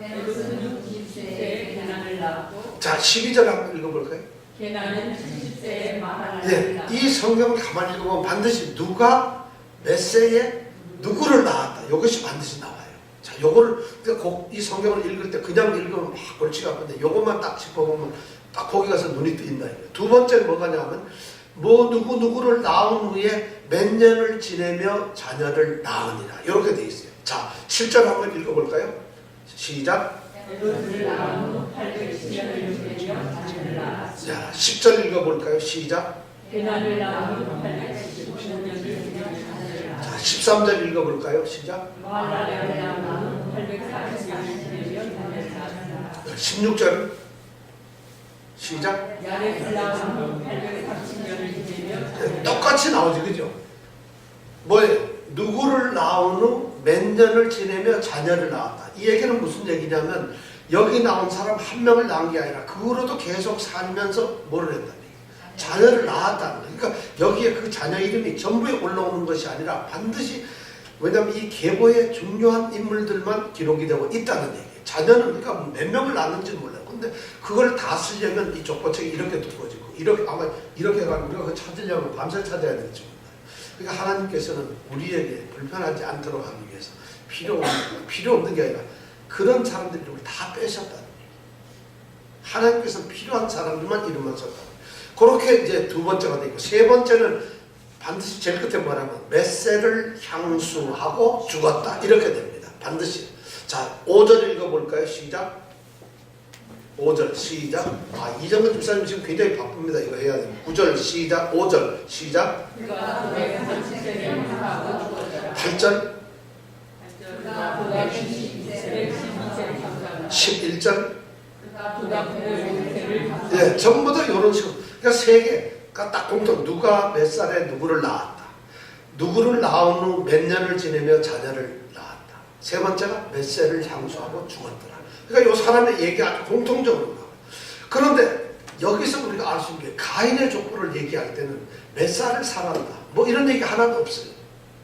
에롯은 60세에 게난을 낳았고 자, 12절 한번 읽어볼까요? 게난은 70세에 마하랄을 예, 낳았고 이 성경을 가만히 읽어보면 반드시 누가 몇 세에 누구를 낳았다. 이것이 반드시 나와요. 자, 요거를 그러니까 이 성경을 읽을 때 그냥 읽으면 막 골치가 아픈데 요것만 딱 짚어보면 딱 거기 가서 눈이 뜨인다. 두 번째는 뭐가냐면 뭐 누구를 낳은 후에 몇 년을 지내며 자녀를 낳으니라. 이렇게 돼 있어요. 자, 7절 한번 읽어볼까요? 시작. 에롯을 낳은 후 810년을 지내며 자녀를 낳았고 자, 10절 읽어볼까요? 시작. 게난을 낳은 후 819년을 지내며 자녀를 낳았고 자, 13절 읽어볼까요? 시작. 마하랄을 낳은 후 840년을 지내며 자녀를 낳았고 16절 시작. 야렛을 낳은 후 830년을 지내며 똑같이 나오지, 그죠? 뭐예요? 누구를 낳은 후 몇 년을 지내며 자녀를 낳았다. 이 얘기는 무슨 얘기냐면 여기 나온 사람 한 명을 낳은 게 아니라 그거로도 계속 살면서 뭐를 했다는 얘기예요. 자녀를 낳았다는 거예요. 그러니까 여기에 그 자녀 이름이 전부에 올라오는 것이 아니라 반드시, 왜냐하면 이 계보에 중요한 인물들만 기록이 되고 있다는 얘기예요. 자녀는 그러니까 몇 명을 낳는지는 몰라요. 근데 그걸 다 쓰려면 이 족보책이 이렇게 두꺼워지고 이렇게 아마 이렇게 해가지고 우리가 그거 찾으려면 밤새 찾아야 될지 몰라요. 그러니까 하나님께서는 우리에게 불편하지 않도록 하기 위해서 필요 없는 게 아니라 그런 사람들 이름을 다 빼셨다는 얘기예요. 하나님께서는 필요한 사람들만 이름만 썼다는 거예요. 그렇게 이제 두 번째가 되고 세 번째는 반드시 제일 끝에 뭐라면 몇 세를 향수하고 죽었다. 이렇게 됩니다. 반드시. 자, 5절 읽어볼까요? 시작. 5절 시작. 이정근 집사님 지금 굉장히 바쁩니다. 이거 해야 돼요. 9절 시작. 5절 시작. 그가 930세에 형사하고 죽었더라. 8절 그가 912세를 형사하고 11절 그가 960세를 예, 전부 다 이런 식으로. 그러니까 세 개가 딱 공통. 누가 몇 살에 누구를 낳았다. 누구를 낳은 후 몇 년을 지내며 자녀를 낳았다. 세 번째가 몇 세를 향수하고 죽었더라. 그러니까 이 사람의 얘기가 아주 공통적으로 나와요. 그런데 여기서 우리가 알 수 있는 게 가인의 족보를 얘기할 때는 몇 살을 살았다. 뭐 이런 얘기 하나도 없어요.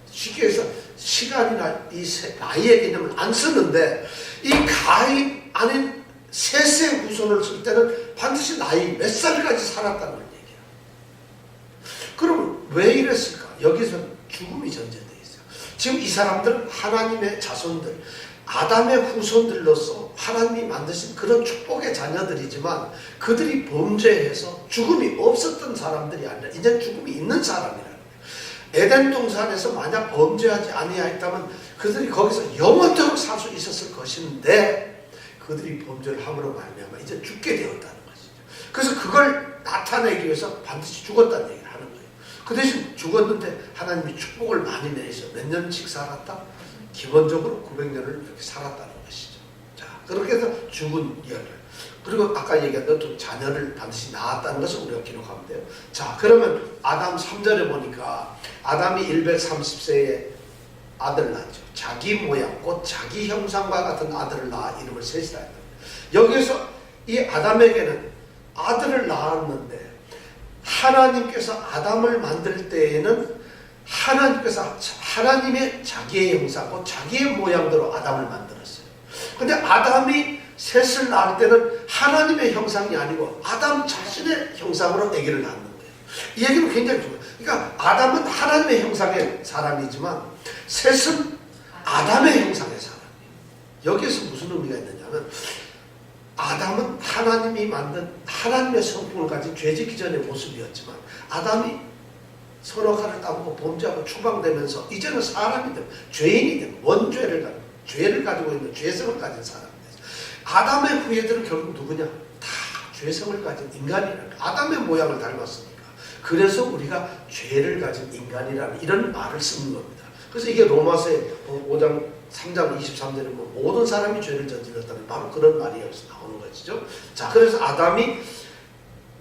쉽게 해서 시간이나 이 나이의 개념을 안 쓰는데 이 가인 아닌 셋의 후손을 쓸 때는 반드시 나이 몇 살까지 살았다는 얘기야. 그럼 왜 이랬을까? 여기서 죽음이 전제되어 있어요. 지금 이 사람들은 하나님의 자손들, 아담의 후손들로서 하나님이 만드신 그런 축복의 자녀들이지만 그들이 범죄해서 죽음이 없었던 사람들이 아니라 이제 죽음이 있는 사람이라는 거예요. 에덴 동산에서 만약 범죄하지 아니하였다면 그들이 거기서 영원토록 살 수 있었을 것인데 그들이 범죄를 함으로 말미암아 이제 죽게 되었다는 것이죠. 그래서 그걸 나타내기 위해서 반드시 죽었다는 얘기를 하는 거예요. 그 대신 죽었는데 하나님이 축복을 많이 내셔 몇 년씩 살았다? 기본적으로 900년을 이렇게 살았다는 것이죠. 자, 그렇게 해서 죽은 이야기를. 그리고 아까 얘기한 또 자녀를 반드시 낳았다는 것을 우리가 기록하면 돼요. 자, 그러면 아담 3절에 보니까 아담이 130세에 아들을 낳았죠. 자기 모양, 곧 자기 형상과 같은 아들을 낳아 이름을 셋이라 했다. 여기서 이 아담에게는 아들을 낳았는데 하나님께서 아담을 만들 때에는 하나님께서 하나님의 자기의 형상과 자기의 모양대로 아담을 만들었어요. 근데 아담이 셋을 낳을 때는 하나님의 형상이 아니고 아담 자신의 형상으로 아기를 낳는 거예요. 이 얘기는 굉장히 좋아요. 그러니까 아담은 하나님의 형상의 사람이지만 셋은 아담의 형상의 사람이에요. 여기에서 무슨 의미가 있느냐면 아담은 하나님이 만든 하나님의 성품을 가진 죄짓기 전의 모습이었지만 아담이 서로 칼을 따먹고 범죄하고 추방되면서 이제는 사람이 되면 죄인이 되면 죄를 가지고 있는 죄성을 가진 사람이 됐어요. 아담의 후예들은 결국 누구냐? 다 죄성을 가진 인간이라는 아담의 모양을 닮았으니까. 그래서 우리가 죄를 가진 인간이라는 이런 말을 쓰는 겁니다. 그래서 이게 로마서의 5장 3장 23절에 보면 모든 사람이 죄를 저질렀다는 바로 그런 말이 여기서 나오는 것이죠. 자, 그래서 아담이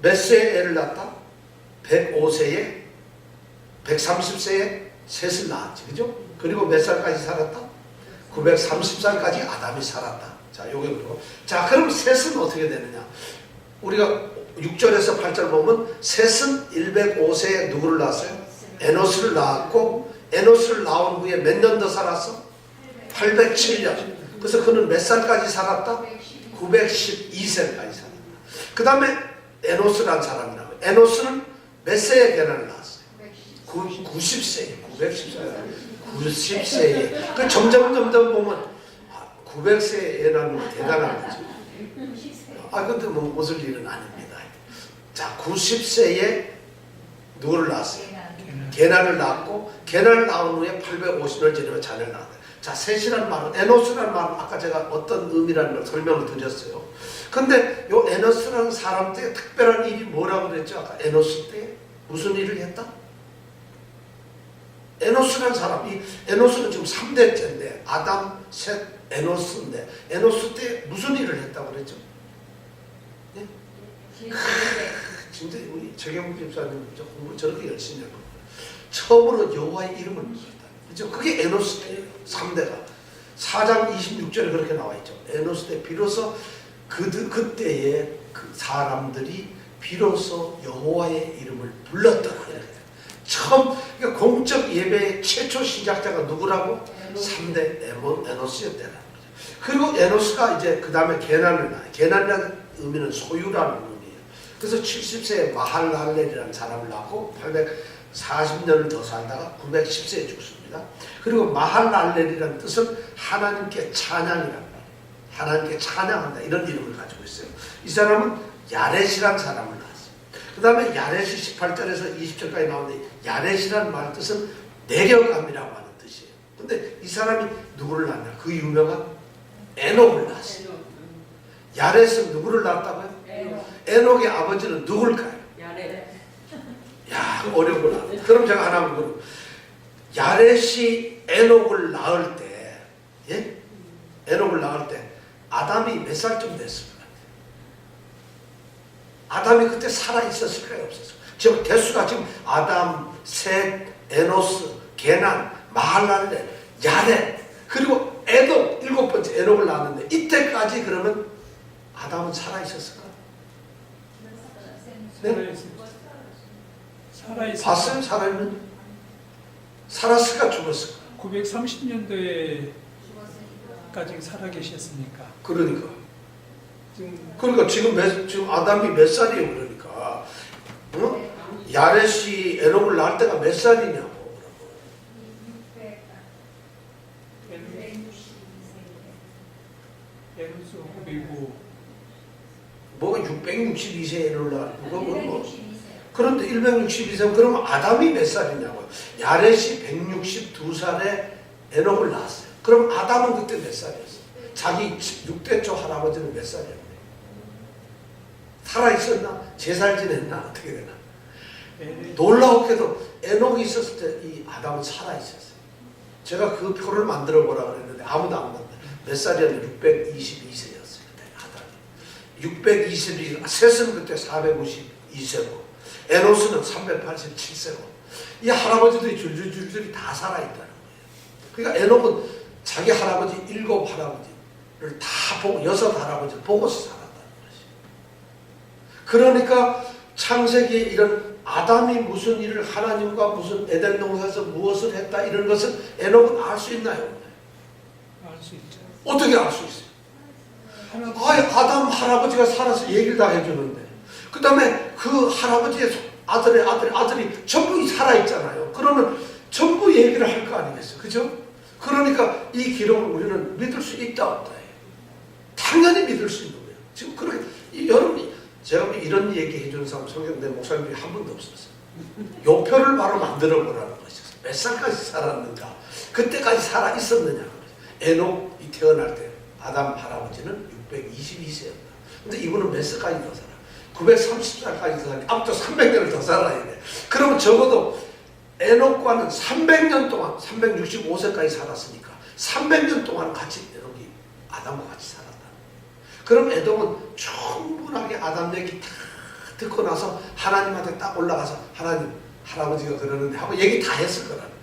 몇 세에 애를 낳았다? 105세에 130세에 셋을 낳았지, 그죠? 그리고 몇 살까지 살았다? 930살까지 아담이 살았다. 자, 요게 그리고. 자, 그럼 셋은 어떻게 되느냐? 우리가 6절에서 8절 보면 셋은 105세에 누구를 낳았어요? 에노스를 낳았고, 에노스를 낳은 후에 몇 년 더 살았어? 807년. 그래서 그는 몇 살까지 살았다? 912세까지 살았다. 그 다음에 에노스라는 사람이라고. 에노스는 몇 세에 계란을 낳았어요? 90세에. 90세에. 그 점점 보면 900세에 애 낳는 거 대단한 거죠. 근데 뭐 웃을 일은 아닙니다. 자, 90세에 누구를 낳았어요? 게난을 낳았고, 게난을 낳은 후에 850년을 지나면 자녀를 낳았다. 자, 셋이라는 말은, 에노스라는 말은 아까 제가 어떤 의미라는 걸 설명을 드렸어요. 근데 요 에노스라는 사람 때 특별한 일이 뭐라고 그랬죠? 아까 에노스 때 무슨 일을 했다? 에노스라는 사람, 이 에노스는 지금 3대째인데 아담, 셋, 에노스인데 에노스 때 무슨 일을 했다고 그랬죠? 예? 진짜 우리 최경국 집사님 공부 저렇게 열심히 하고 처음으로 여호와의 이름을 불렀다. 그죠? 그게 에노스 때예요. 3대가 4장 26절에 그렇게 나와 있죠. 에노스 때 비로소 그때에 그 사람들이 비로소 여호와의 이름을 불렀더라. 처음 그러니까 공적 예배의 최초 시작자가 누구라고? 3대 에노스였다는 거죠. 그리고 에노스가 이제 그 다음에 게난을 낳아요. 게난이라는 의미는 소유라는 의미예요. 그래서 70세에 마할랄렐이라는 사람을 낳고 840년을 더 살다가 910세에 죽습니다. 그리고 마할랄렐이라는 뜻은 하나님께 찬양이라는 거예요. 하나님께 찬양한다 이런 이름을 가지고 있어요. 이 사람은 야렛이라는 사람을 낳았어요. 그 다음에 야렛이 18절에서 20절까지 나오는데 야렛이라는 말 뜻은 내려감이라고 하는 뜻이에요. 근데 이 사람이 누구를 낳냐? 그 유명한 에녹을 낳았어요. 야렛은 누구를 낳았다고요? 에녹의 아버지는 누굴까요? 야렛. 야, 어려구나. 그럼 제가 하나 물어볼게요. 야렛이 에녹을 낳을 때, 예? 에녹을 낳을 때 아담이 몇 살쯤 됐을까요? 아담이 그때 살아있었을까요? 없었을까요? 지금 대수가 지금 아담, 셋, 에노스, 게난, 마할랄렐, 야렛 그리고 에녹 7번째 에녹을 낳았는데 이때까지 그러면 아담은 살아있었을까? 네? 살아있었어요. 봤어요? 살아있는? 살았을까? 죽었을까? 930년도에까지 살아계셨으니까. 그러니까 지금 아담이 몇 살이에요? 그러니까 야렛이 에녹을 낳을 때가 몇 살이냐고. 에노스 그리고 뭐가 662세에 에녹을 낳고 뭐. 그런데 162세 그러면 아담이 몇 살이냐고요. 야렛이 162살에 에녹을 낳았어요. 그럼 아담은 그때 몇 살이었어요? 자기 6대 초 할아버지는 몇 살이었나요? 살아있었나? 제살 지냈나? 어떻게 되나? 놀라웠게도 에녹이 있었을 때 이 아담은 살아있었어요. 제가 그 표를 만들어 보라고 그랬는데 아무도 안 만들어. 몇 살이었나요? 622세였어요. 그때 아담이. 622, 셋은 그때 452세고 에노스는 387세고 이 할아버지들이 줄줄줄줄이 다 살아있다는 거예요. 그러니까 에녹은 자기 할아버지 7 할아버지를 다 보고 6 할아버지를 보고서 살았다는 것이에요. 그러니까 창세기에 이런 아담이 무슨 일을 하나님과 무슨 에덴 동산에서 무엇을 했다 이런 것을 에녹은 알 수 있나요? 알 수 있죠. 어떻게 알 수 있어요? 아담 할아버지가 살아서 얘기를 다 해주는데 그 다음에 그 할아버지의 아들이 전부 살아있잖아요. 그러면 전부 얘기를 할 거 아니겠어요? 그죠? 그러니까 이 기록을 우리는 믿을 수 있다 없다 해요. 당연히 믿을 수 있는 거예요. 지금 그렇게 여러분이 제가 이런 얘기 해주는 사람 성경 내 목사님이 한 번도 없었어요. 요 표를 바로 만들어 보라는 것이었어요. 몇 살까지 살았는가? 그때까지 살아 있었느냐? 에녹이 태어날 때 아담 할아버지는 622세였다. 근데 이분은 몇 살까지 더 살아? 930살까지 더 살아. 앞으로 300년을 더 살아야 돼. 그러면 적어도 에녹과는 300년 동안 365세까지 살았으니까 300년 동안 같이 에녹이 아담과 같이 살았다. 그럼 에녹은 충분하게 아담 얘기 다 듣고 나서 하나님한테 딱 올라가서 하나님 할아버지가 그러는데 하고 얘기 다 했을 거라는 거예요.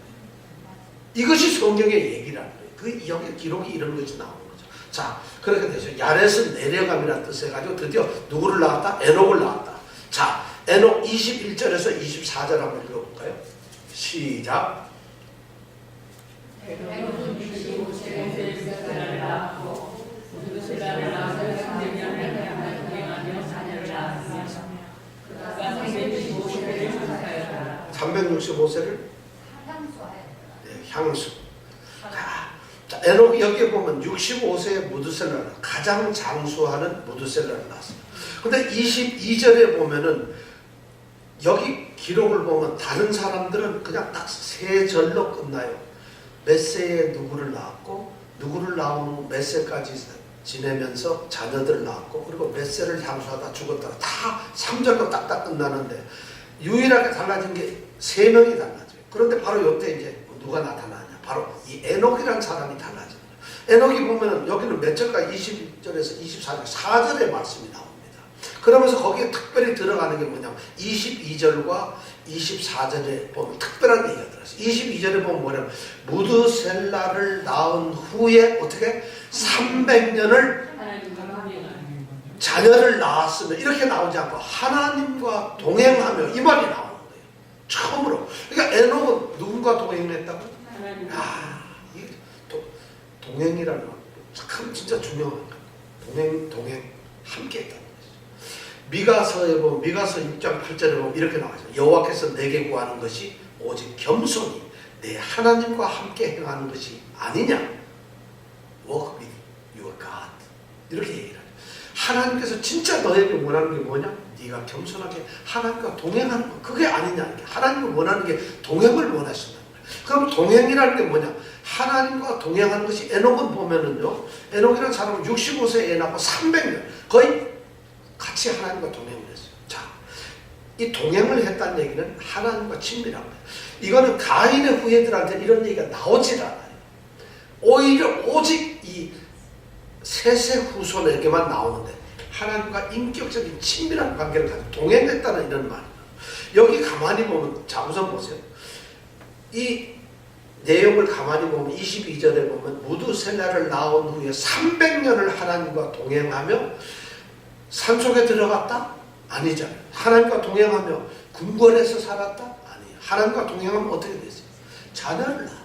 이것이 성경의 얘기라는 거예요. 그 여기 기록이 이런 것이 나오는 거죠. 자, 그렇게 되죠. 야렛은 내려감이라는 뜻을 해가지고 드디어 누구를 낳았다? 에녹을 낳았다. 자, 에녹 21절에서 24절 한번 읽어볼까요? 시작. 에녹은 65세에 셋째를 낳았고 무두셀라를 낳아서 300년을 동행하며 자녀를 낳았으며 그가 365세를 장사하였다. 365세를 향수. 자, 에녹이 여기에 보면 65세의 무두셀라를 가장 장수하는 무두셀라를 낳았습니다. 근데 22절에 보면은 여기 기록을 보면 다른 사람들은 그냥 딱 세 절로 끝나요. 몇 세에 누구를 낳았고 누구를 낳은 몇 세까지 지내면서 자녀들을 낳았고 그리고 몇 세를 향수하다 죽었다 다 3절로 딱딱 끝나는데 유일하게 달라진 게 3명이 달라져요. 그런데 바로 이때 이제 누가 나타나냐? 바로 이 에녹이라는 사람이 달라집니다. 에녹이 보면은 여기는 몇 절까? 20절에서 24절 4절의 말씀이 나옵니다. 그러면서 거기에 특별히 들어가는 게 뭐냐면 22절과 24절에 보면 특별한 얘기가 들어있어요. 22절에 보면 뭐냐면 무드셀라를 낳은 후에 어떻게 300년을 자녀를 낳았으면 이렇게 나오지 않고 하나님과 동행하며 이 말이 나오는 거예요. 처음으로. 그러니까 에녹은 누군가 동행했다고? 이게 동행이라는 건 참 진짜 중요한 거예요. 동행 함께 했다는 거죠. 미가서에 보면 미가서 6장 8절에 보면 이렇게 나와요. 여호와께서 내게 구하는 것이 오직 겸손히 내 하나님과 함께 행하는 것이 아니냐. Walk with your God. 이렇게 얘기를 하죠. 하나님께서 진짜 너에게 원하는 게 뭐냐? 네가 겸손하게 하나님과 동행하는 거. 그게 아니냐. 하나님을 원하는 게 동행을 원하신다는 거예요. 그럼 동행이라는 게 뭐냐? 하나님과 동행하는 것이 에녹은 보면은요. 에녹이라는 사람은 65세에 애 낳고 300년 거의 같이 하나님과 동행을 했어요. 자, 이 동행을 했다는 얘기는 하나님과 친밀한 거예요. 이거는 가인의 후예들한테 이런 얘기가 나오질 않아요. 오히려 오직 이 셋의 후손에게만 나오는데 하나님과 인격적인 친밀한 관계를 가지고 동행했다는 이런 말이에요. 여기 가만히 보면 자 우선 보세요. 이 내용을 가만히 보면 22절에 보면 무두셀라를 낳은 후에 300년을 하나님과 동행하며 산속에 들어갔다? 아니잖아요. 하나님과 동행하며 궁궐에서 살았다? 아니에요. 하나님과 동행하면 어떻게 됐어요? 자녀를 낳았다.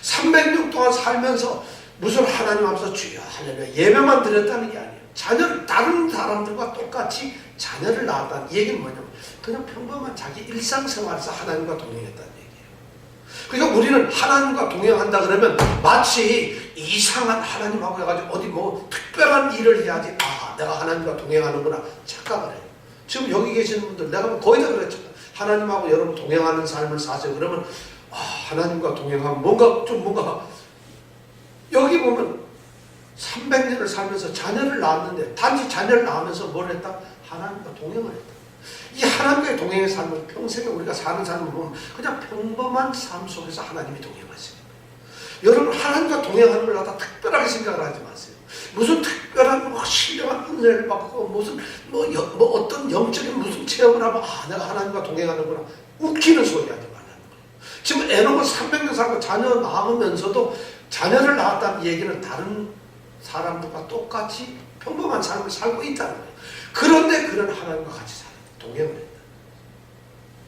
300년 동안 살면서 무슨 하나님 앞에서 주여 할렐루야 예배만 드렸다는 게 아니에요. 자녀를 다른 사람들과 똑같이 자녀를 낳았다는 얘기는 뭐냐면 그냥 평범한 자기 일상생활에서 하나님과 동행했다는 얘기예요. 그러니까 우리는 하나님과 동행한다 그러면 마치 이상한 하나님하고 해가지고 어디 뭐 특별한 일을 해야지 내가 하나님과 동행하는구나 착각을 해요. 지금 여기 계시는 분들 내가 거의 다 그랬죠. 하나님하고 여러분 동행하는 삶을 사세요. 그러면 하나님과 동행하면 뭔가 여기 보면 300년을 살면서 자녀를 낳았는데 단지 자녀를 낳으면서 뭘 했다? 하나님과 동행을 했다. 이 하나님과의 동행의 삶은 평생에 우리가 사는 삶을 보면 그냥 평범한 삶 속에서 하나님이 동행하십니다. 여러분 하나님과 동행하는 걸 갖다 특별하게 생각을 하지 마세요. 무슨 특별한 신령한 은혜를 받고 무슨 어떤 영적인 무슨 체험을 하면 내가 하나님과 동행하는구나 웃기는 소리 하지 말라는 거예요. 지금 에녹은 300년 살고 자녀 낳으면서도 자녀를 낳았다는 얘기는 다른 사람들과 똑같이 평범한 삶을 살고 있다는 거예요. 그런데 그런 하나님과 같이 살아요. 동행을 했다.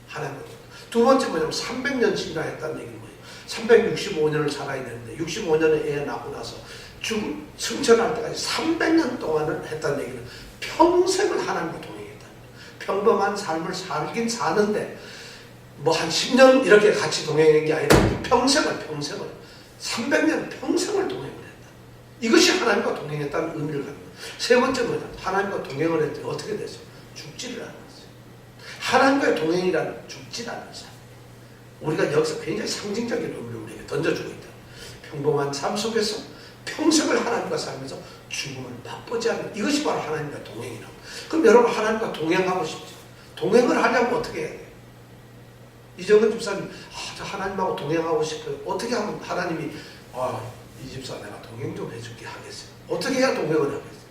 하나님과. 두 번째 뭐냐면 300년씩이나 했다는 얘기는 뭐예요? 365년을 살아야 되는데 65년에 애 낳고 나서 죽음, 승천할 때까지 300년 동안을 했다는 얘기는 평생을 하나님과 동행했다는 거예요. 평범한 삶을 살긴 사는데 뭐 한 10년 이렇게 같이 동행한 게 아니라 평생을 300년 평생을 동행을 했다. 이것이 하나님과 동행했다는 의미를 갖는 거예요. 세 번째 뭐냐? 하나님과 동행을 했더니 어떻게 됐어요? 죽지를 않았어요. 하나님과의 동행이라는 죽지 않는 삶. 우리가 여기서 굉장히 상징적인 의미를 우리에게 던져주고 있다. 평범한 삶 속에서 평생을 하나님과 살면서 죽음을 맛보지 않는 이것이 바로 하나님과 동행이라고. 그럼 여러분 하나님과 동행하고 싶죠? 동행을 하려면 어떻게 해야 돼요? 이정은 집사님 저 하나님하고 동행하고 싶어요. 어떻게 하면 하나님이 이 집사 내가 동행 좀 해줄게 하겠어요? 어떻게 해야 동행을 하겠어요?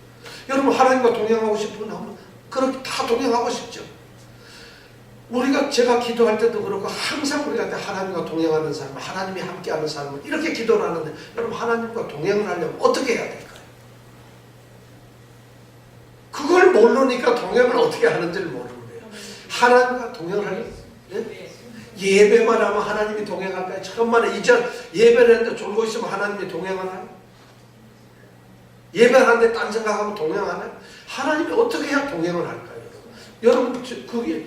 여러분 하나님과 동행하고 싶으면 그렇게 다 동행하고 싶죠? 우리가 제가 기도할 때도 그렇고 항상 우리가 하나님과 동행하는 삶, 하나님이 함께하는 삶을 이렇게 기도를 하는데 여러분 하나님과 동행을 하려면 어떻게 해야 될까요? 그걸 모르니까 동행을 어떻게 하는지를 모르는 거예요. 하나님과 동행을 하려면 예배만 하면 하나님이 동행할까요? 천만에 이전 예배를 했는데 졸고 있으면 하나님이 동행하나요? 예배를 하는데 딴 생각하면 동행하나요? 하나님이 어떻게 해야 동행을 할까요? 여러분 그게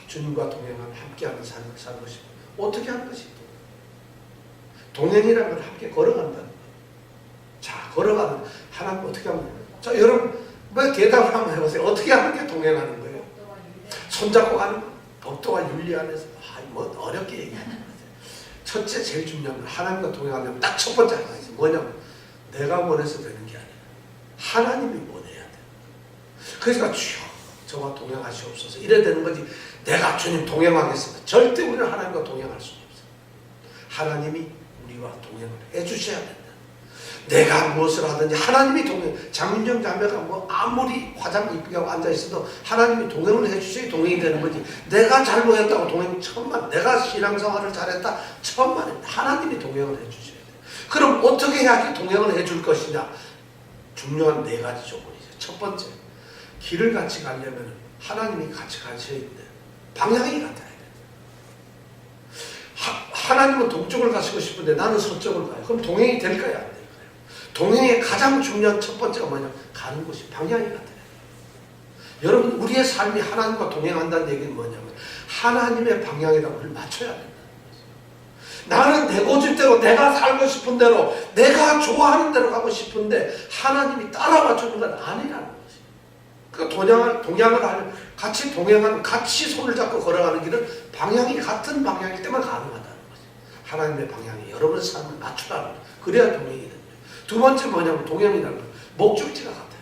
주님과 동행하는 함께하는 삶을 살고 싶어요. 어떻게 하는 것이 동행이라는 건 함께 걸어간다는 거예요. 자, 걸어가는 하나님 어떻게 하면 돼요? 자, 여러분 뭐 대답을 한번 해보세요. 어떻게 하는 게 동행하는 거예요? 손잡고 가는 거? 법도와 윤리 안에서 뭐 어렵게 얘기하는 거예요. 첫째 제일 중요한 건 하나님과 동행하려면 딱 첫 번째 하나 있어요. 뭐냐면 내가 원해서 되는 게 아니라 하나님이 원해야 돼요. 그러니까 주여 저와 동행하시옵소서 이래야 되는 거지. 내가 주님 동행하겠습니다. 절대 우리는 하나님과 동행할 수가 없어요. 하나님이 우리와 동행을 해주셔야 된다. 내가 무엇을 하든지 하나님이 동행. 장윤정 자매가 뭐 아무리 화장 이쁘게 하고 앉아있어도 하나님이 동행을 해주셔야 동행이 되는 거지. 내가 잘못했다고 동행 천만, 내가 신앙생활을 잘했다 천만, 하나님이 동행을 해주셔야 돼요. 그럼 어떻게 해야지 동행을 해줄 것이냐? 중요한 네 가지 조건이죠. 첫 번째, 길을 같이 가려면 하나님이 같이 가셔야 돼. 방향이 같아야 돼. 하나님은 동쪽을 가시고 싶은데 나는 서쪽을 가요. 그럼 동행이 될까요? 안 될까요? 동행의 가장 중요한 첫 번째가 뭐냐? 가는 곳이 방향이 같아야 돼. 여러분 우리의 삶이 하나님과 동행한다는 얘기는 뭐냐면 하나님의 방향이라고 그걸 맞춰야 된다는 거죠. 나는 내 고집대로 내가 살고 싶은 대로 내가 좋아하는 대로 가고 싶은데 하나님이 따라와 주는 건 아니라는 거죠. 그 동양을 하는 같이 동행하는 같이 손을 잡고 걸어가는 길은 방향이 같은 방향일 때만 가능하다는 거죠. 하나님의 방향이 여러분의 삶을 맞추라는 거죠. 그래야 동행이 됩니다. 두 번째 뭐냐면 동행이라는 건 목적지가 같아야 돼요.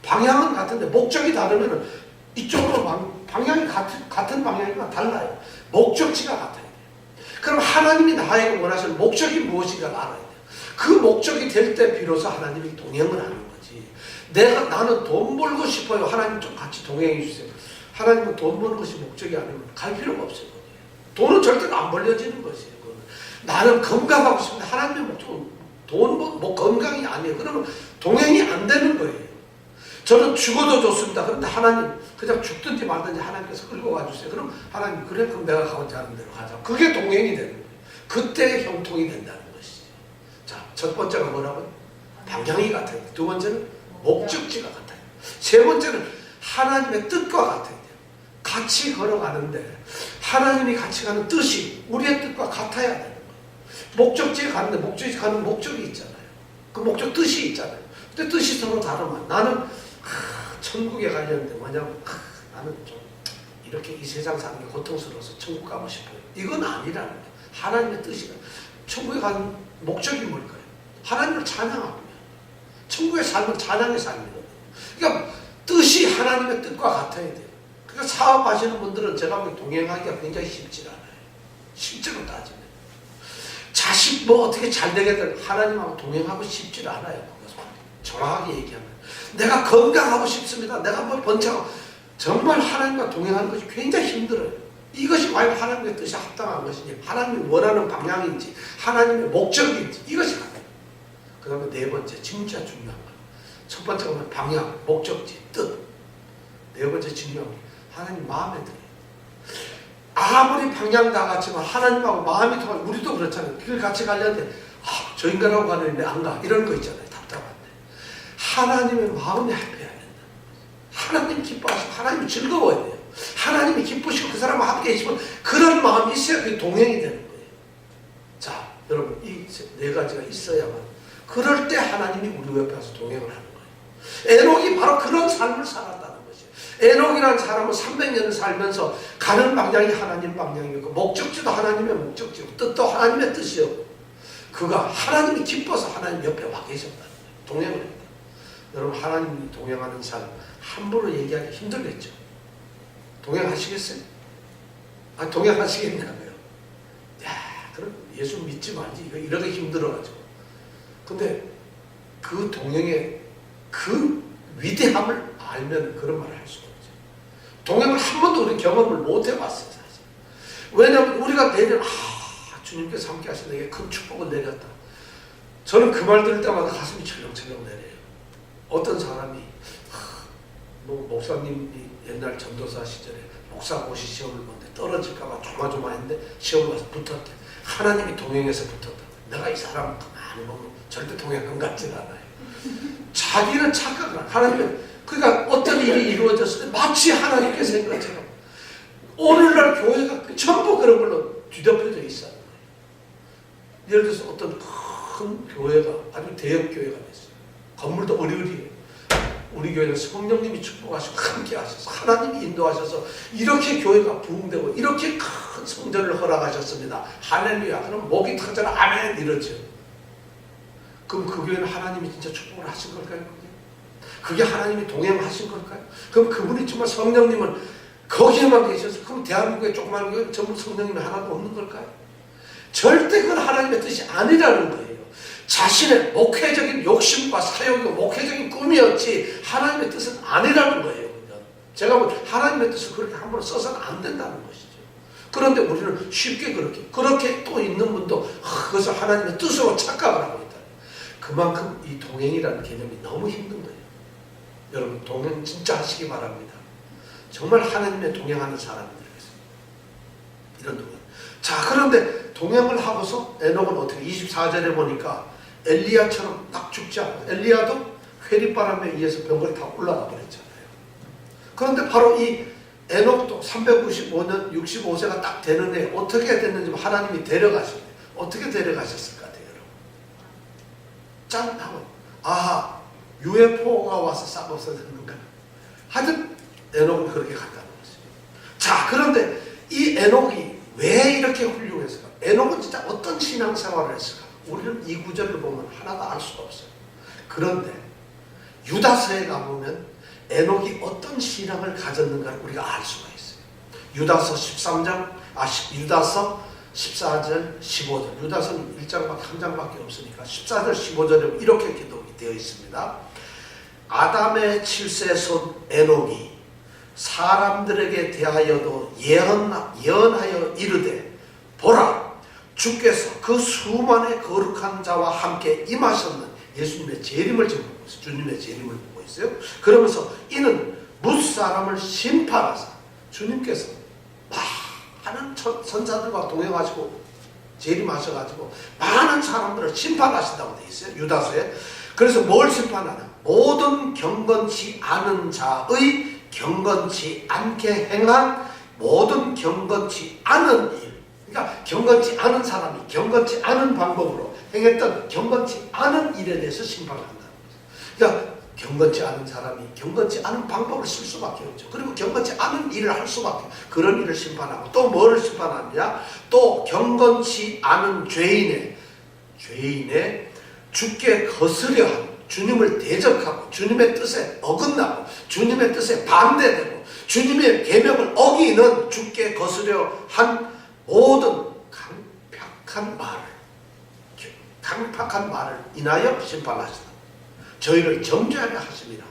방향은 같은데 목적이 다르면 이쪽으로 방향이 같은 방향이면 달라요. 목적지가 같아야 돼요. 그럼 하나님이 나에게 원하시는 목적이 무엇인가를 알아야 돼요. 그 목적이 될 때 비로소 하나님이 동행을 하는 거지. 나는 돈 벌고 싶어요. 하나님 좀 같이 동행해 주세요. 하나님은 돈 버는 것이 목적이 아니면 갈 필요가 없어요. 돈은 절대로 안 벌려지는 것이에요. 나는 건강하고 싶은데 하나님의 목적은 건강이 아니에요. 그러면 동행이 안 되는 거예요. 저는 죽어도 좋습니다. 그런데 하나님 그냥 죽든지 말든지 하나님께서 끌고 와주세요. 그럼 하나님 그래 그럼 내가 가고자 하는 대로 가자. 그게 동행이 되는 거예요. 그때 형통이 된다는 것이죠. 자, 첫 번째가 뭐라고요? 방향이 같아요. 두 번째는 목적지가 같아요. 세 번째는 하나님의 뜻과 같아야 돼요. 같이 걸어가는데 하나님이 같이 가는 뜻이 우리의 뜻과 같아야 되는 거예요. 목적지에 가는데 목적지 가는 목적이 있잖아요. 그 목적 뜻이 있잖아요. 근데 뜻이 서로 다르면 나는 천국에 가려는데 뭐냐면 나는 좀 이렇게 이 세상 사는 게 고통스러워서 천국 가고 싶어요. 이건 아니라는 거예요. 하나님의 뜻이 천국에 가는 목적이 뭘까요? 하나님을 찬양하고요. 천국의 삶은 찬양의 삶이거든요. 그러니까 뜻이 하나님의 뜻과 같아야 돼요. 그러니까 사업하시는 분들은 제가 보기에 동행하기가 굉장히 쉽지 않아요. 실제로 따지면. 자식 뭐 어떻게 잘 되겠다 하나님하고 동행하고 싶지 않아요. 정확하게 얘기하면. 내가 건강하고 싶습니다. 내가 뭐 번창하고. 정말 하나님과 동행하는 것이 굉장히 힘들어요. 이것이 과연 하나님의 뜻에 합당한 것인지, 하나님이 원하는 방향인지, 하나님의 목적인지, 이것이 같아요. 그 다음에 네 번째, 진짜 중요한 거. 첫 번째가 방향, 목적지, 뜻. 네 번째 중요한 게 하나님 마음에 들어요. 아무리 방향 다 같지만 하나님하고 마음이 통하면 우리도 그렇잖아요. 길 같이 가려는데 저 인간하고 가는데 안 가. 이런 거 있잖아요. 답답한데. 하나님의 마음이 합해야 된다. 하나님 기뻐하시고 하나님이 즐거워야 돼요. 하나님이 기쁘시고 그 사람과 함께 계시면 그런 마음이 있어야 그게 동행이 되는 거예요. 자, 여러분 이 네 가지가 있어야만 그럴 때 하나님이 우리 옆에 와서 동행을 하는 거예요. 에녹이 바로 그런 삶을 살았다는 것이에요. 에녹이라는 사람은 300년을 살면서 가는 방향이 하나님 방향이고 목적지도 하나님의 목적지고 뜻도 하나님의 뜻이었고 그가 하나님이 기뻐서 하나님 옆에 와 계셨다는 거예요. 동행을 했다. 여러분 하나님이 동행하는 삶 함부로 얘기하기 힘들겠죠. 동행하시겠어요? 동행하시겠냐고요. 야, 그럼 예수 믿지 말지. 이거 이렇게 힘들어가지고. 근데 그 동행의 그 위대함을 알면 그런 말을 할 수가 없죠. 동행을 한 번도 우리 경험을 못 해봤어요. 사실. 왜냐하면 우리가 내년 주님께서 함께 하신 내게 큰 축복을 내렸다. 저는 그 말 들을 때마다 가슴이 철렁철렁 내려요. 어떤 사람이 뭐 목사님이 옛날 전도사 시절에 목사 고시 시험을 보는데 떨어질까봐 조마조마했는데 시험을 봐서 붙었대. 하나님이 동행해서 붙었다. 내가 이 사람 가만히 보면 절대 동행 안 같진 않아요. 자기는 착각을 하나님은 그러니까 어떤 일이 이루어졌을 때 마치 하나님께서 한 것처럼 오늘날 교회가 전부 그런 걸로 뒤덮여져 있어요. 예를 들어서 어떤 큰 교회가 아주 대형 교회가 됐어요. 건물도 어리어리해요. 우리 교회는 성령님이 축복하시고 함께 하셔서 하나님이 인도하셔서 이렇게 교회가 부흥되고 이렇게 큰 성전을 허락하셨습니다. 할렐루야. 그럼 목이 터져라 아멘 이러죠. 그럼 그 교회는 하나님이 진짜 축복을 하신 걸까요? 그게 하나님이 동행하신 걸까요? 그럼 그분이 정말 성령님은 거기에만 계셔서 그럼 대한민국의 조그마한 교회 전부 성령님이 하나도 없는 걸까요? 절대 그건 하나님의 뜻이 아니라는 거예요. 자신의 목회적인 욕심과 사역이고 목회적인 꿈이었지 하나님의 뜻은 아니라는 거예요. 제가 뭐 하나님의 뜻을 그렇게 함부로 써서는 안 된다는 것이죠. 그런데 우리는 쉽게 그렇게 또 있는 분도 그것을 하나님의 뜻으로 착각을 하고 있다. 그만큼 이 동행이라는 개념이 너무 힘든 거예요. 여러분 동행 진짜 하시기 바랍니다. 정말 하나님의 동행하는 사람이 되겠습니다. 이런 동행. 자, 그런데 동행을 하고서 에녹은 어떻게 24절에 보니까 엘리야처럼 딱 죽지 않고 엘리야도 회리바람에 의해서 병거리 다 올라가 버렸잖아요. 그런데 바로 이 에녹도 395년 65세가 딱 되는 해 어떻게 됐는지 하나님이 데려가셨어요. 어떻게 데려가셨을 것 같아요, 여러분? 짠 하고 UFO가 와서 싹 없어졌는가? 하여튼 에녹은 그렇게 갔다는 거죠. 자, 그런데 이 에녹이 왜 이렇게 훌륭했을까? 에녹은 진짜 어떤 신앙생활을 했을까? 우리는 이 구절을 보면 하나도 알 수가 없어요. 그런데 유다서에 가보면 에녹이 어떤 신앙을 가졌는가를 우리가 알 수가 있어요. 유다서 13장, 유다서 14절, 15절. 유다서는 1장밖에 한 장밖에 없으니까 14절, 15절에 이렇게 기록이 되어 있습니다. 아담의 7세 손 에녹이 사람들에게 대하여도 예언하여 이르되 보라 주께서 그 수만의 거룩한 자와 함께 임하셨는 예수님의 재림을 지금 보고 있어요. 주님의 재림을 보고 있어요. 그러면서 이는 무사람을 심판하사 주님께서 많은 선자들과 동행하시고 재림하셔가지고 많은 사람들을 심판하신다고 되어 있어요. 유다서에. 그래서 뭘 심판하나? 모든 경건치 않은 자의 경건치 않게 행한 모든 경건치 않은 일. 그러니까 경건치 않은 사람이 경건치 않은 방법으로 행했던 경건치 않은 일에 대해서 심판한다는 거죠. 그러니까 경건치 않은 사람이 경건치 않은 방법을 쓸 수밖에 없죠. 그리고 경건치 않은 일을 할 수밖에 그런 일을 심판하고 또 뭐를 심판하느냐? 또 경건치 않은 죄인의 주께 거스려 하고 주님을 대적하고 주님의 뜻에 어긋나고 주님의 뜻에 반대되고 주님의 계명을 어기는 주께 거스려 한 모든 강팍한 말을 인하여 심판하시다. 저희를 정죄하게 하십니다.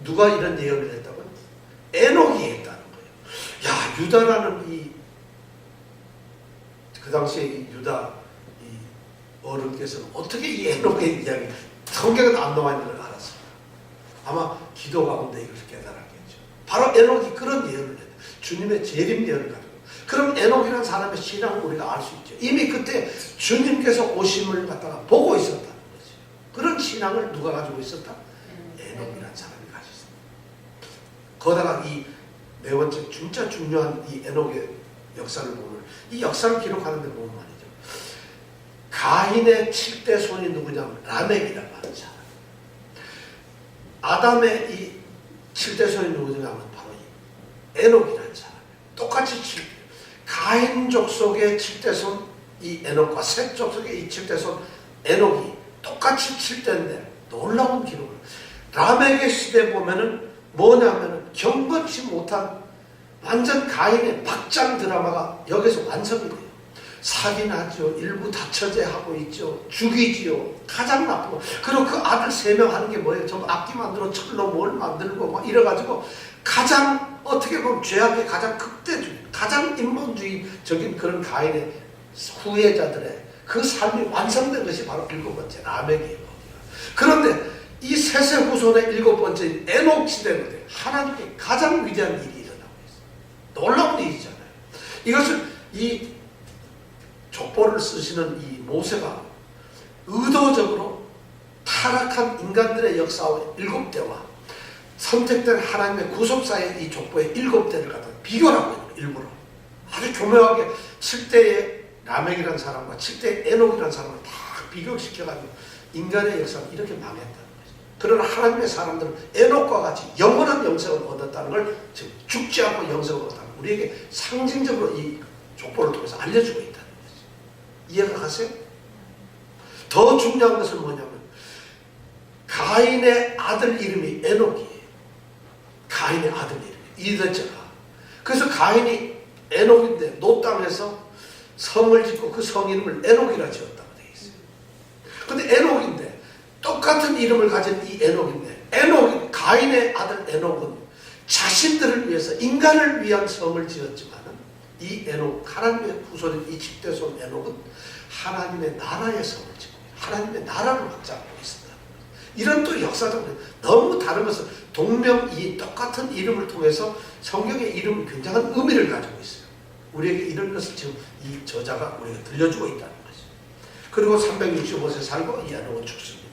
누가 이런 예언을 했다고요? 에녹이 했다는 거예요. 야, 유다라는 그 당시에 이 유다 어른께서는 어떻게 이 에녹의 이야기 성경에도 안 나와 있는 걸 알았습니다. 아마 기도 가운데 이걸 깨달았겠죠. 바로 에녹이 그런 예언을 했다. 주님의 재림 예언을 가지고. 그럼 에녹이라는 사람의 신앙을 우리가 알 수 있죠. 이미 그때 주님께서 오심을 갖다가 보고 있었다는 거죠. 그런 신앙을 누가 가지고 있었다? 에녹이라는 사람이 가졌습니다. 거다가 이 네 번째 진짜 중요한 이 에녹의 역사를 보면 이 역사를 기록하는 데 보면 말이죠. 가인의 7대 손이 누구냐면 라멕이라고 하는 사람. 아담의 이 7대 손이 누구냐면 바로 이 에녹이라는 사람. 똑같이 가인 족속의 7대 손 이 에녹과 셋 족속의 이 7대 손 에녹이 똑같이 7대인데 놀라운 기록을. 라멕의 시대 보면은 뭐냐면은 경건치 못한 완전 가인의 막장 드라마가 여기서 완성이 돼요. 살인하죠. 일부 다처제하고 있죠. 죽이지요. 가장 나쁜 거. 그리고 그 아들 3명 하는 게 뭐예요? 전부 악기 만들어 철로 뭘 만들고 막 이래가지고 가장 어떻게 보면 죄악의 가장 극대주의, 가장 인본주의적인 그런 가인의 후예자들의 그 삶이 완성된 것이 바로 7번째 라멕이에요. 그런데 이 셋의 후손의 7번째 에녹 시대는 하나님께 가장 위대한 일이 일어나고 있어요. 놀라운 일이잖아요. 이것을 이 족보를 쓰시는 이 모세가 의도적으로 타락한 인간들의 역사와 7대와 선택된 하나님의 구속사의 이 족보의 7대를 갖다 비교를 하고 있는 거예요. 일부러 아주 교묘하게 7대의 라멕이라는 사람과 7대의 에녹이라는 사람을 다 비교시켜가지고 인간의 역사는 이렇게 망했다는 거죠. 그러나 하나님의 사람들은 에녹과 같이 영원한 영생을 얻었다는 걸 지금 죽지 않고 영생을 얻었다는 걸 우리에게 상징적으로 이 족보를 통해서 알려주고 있다는 거죠. 이해가 가세요? 더 중요한 것은 뭐냐면 가인의 아들 이름이 에녹이에요. 가인의 아들 이름이 이드자가. 그래서 가인이 에녹인데 노 땅에서 성을 짓고 그 성 이름을 에녹이라 지었다고 되어 있어요. 근데 에녹인데 똑같은 이름을 가진 이 에녹인데 가인의 아들 에녹은 자신들을 위해서 인간을 위한 성을 지었지만 이 에녹 하나님의 후손인 이 10대손 에녹은 하나님의 나라의 성을 짓고 하나님의 나라를 확장하고 있습니다. 이런 또 역사적으로 너무 다른 것은 동명이 똑같은 이름을 통해서 성경의 이름은 굉장한 의미를 가지고 있어요. 우리에게 이런 것을 지금 이 저자가 우리가 들려주고 있다는 거죠. 그리고 365세 살고 이 에녹은 죽습니다.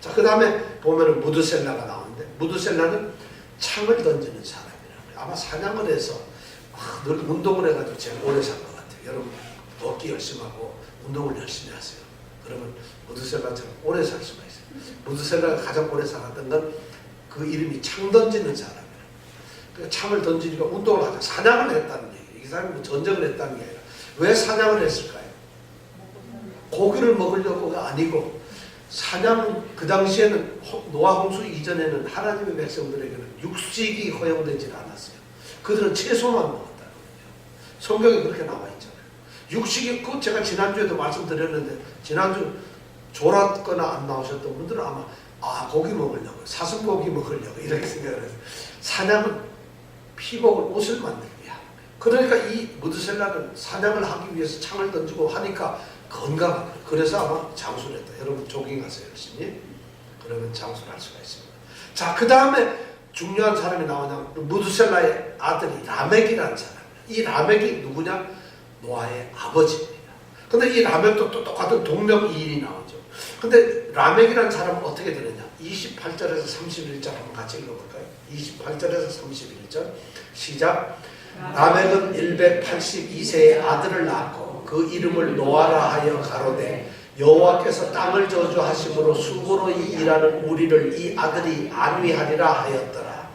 자, 그 다음에 보면은 무드셀라가 나오는데 무드셀라는 창을 던지는 사람이라고 해요. 아마 사냥을 해서 늘 운동을 해가지고 제일 오래 산 것 같아요. 여러분 먹기 열심히 하고 운동을 열심히 하세요. 그러면 무드셀라처럼 오래 살 수가 있어요. 무드셀라가 가장 오래 살았던 건 그 이름이 창 던지는 사람이에요. 그러니까 창을 던지니까 운동을 하자. 사냥을 했다는 얘기예요. 이 사람이 뭐 전쟁을 했다는 게 아니라 왜 사냥을 했을까요? 고기를 먹으려고가 아니고 사냥은 그 당시에는 노아 홍수 이전에는 하나님의 백성들에게는 육식이 허용되지 않았어요. 그들은 채소만 먹었다는 거예요. 성경에 그렇게 나와 있잖아요. 육식이 그 제가 지난주에도 말씀드렸는데 지난주 졸았거나 안 나오셨던 분들은 아마 고기 먹으려고 사슴고기 먹으려고 이렇게 생각을 해서 사냥은 피복을 옷을 만들기 위한 거예요. 그러니까 이 무드셀라는 사냥을 하기 위해서 창을 던지고 하니까 건강한 거예요. 그래서 아마 장수를 했다. 여러분 조깅하세요 열심히. 그러면 장수를 할 수가 있습니다. 자, 그 다음에 중요한 사람이 나오냐면 무드셀라의 아들이 라멕이라는 사람이에요. 이 라멕이 누구냐? 노아의 아버지입니다. 근데 이 라멕도 또 똑같은 동명이인이 나오죠. 근데 라멕이라는 사람은 어떻게 되느냐? 28절에서 31절 한번 같이 읽어볼까요? 28절에서 31절 시작. 라멕은 182세의 아들을 낳았고 그 이름을 노아라 하여 가로되 여호와께서 땅을 저주하심으로 수고로 일하는 우리를 이 아들이 안위하리라 하였더라.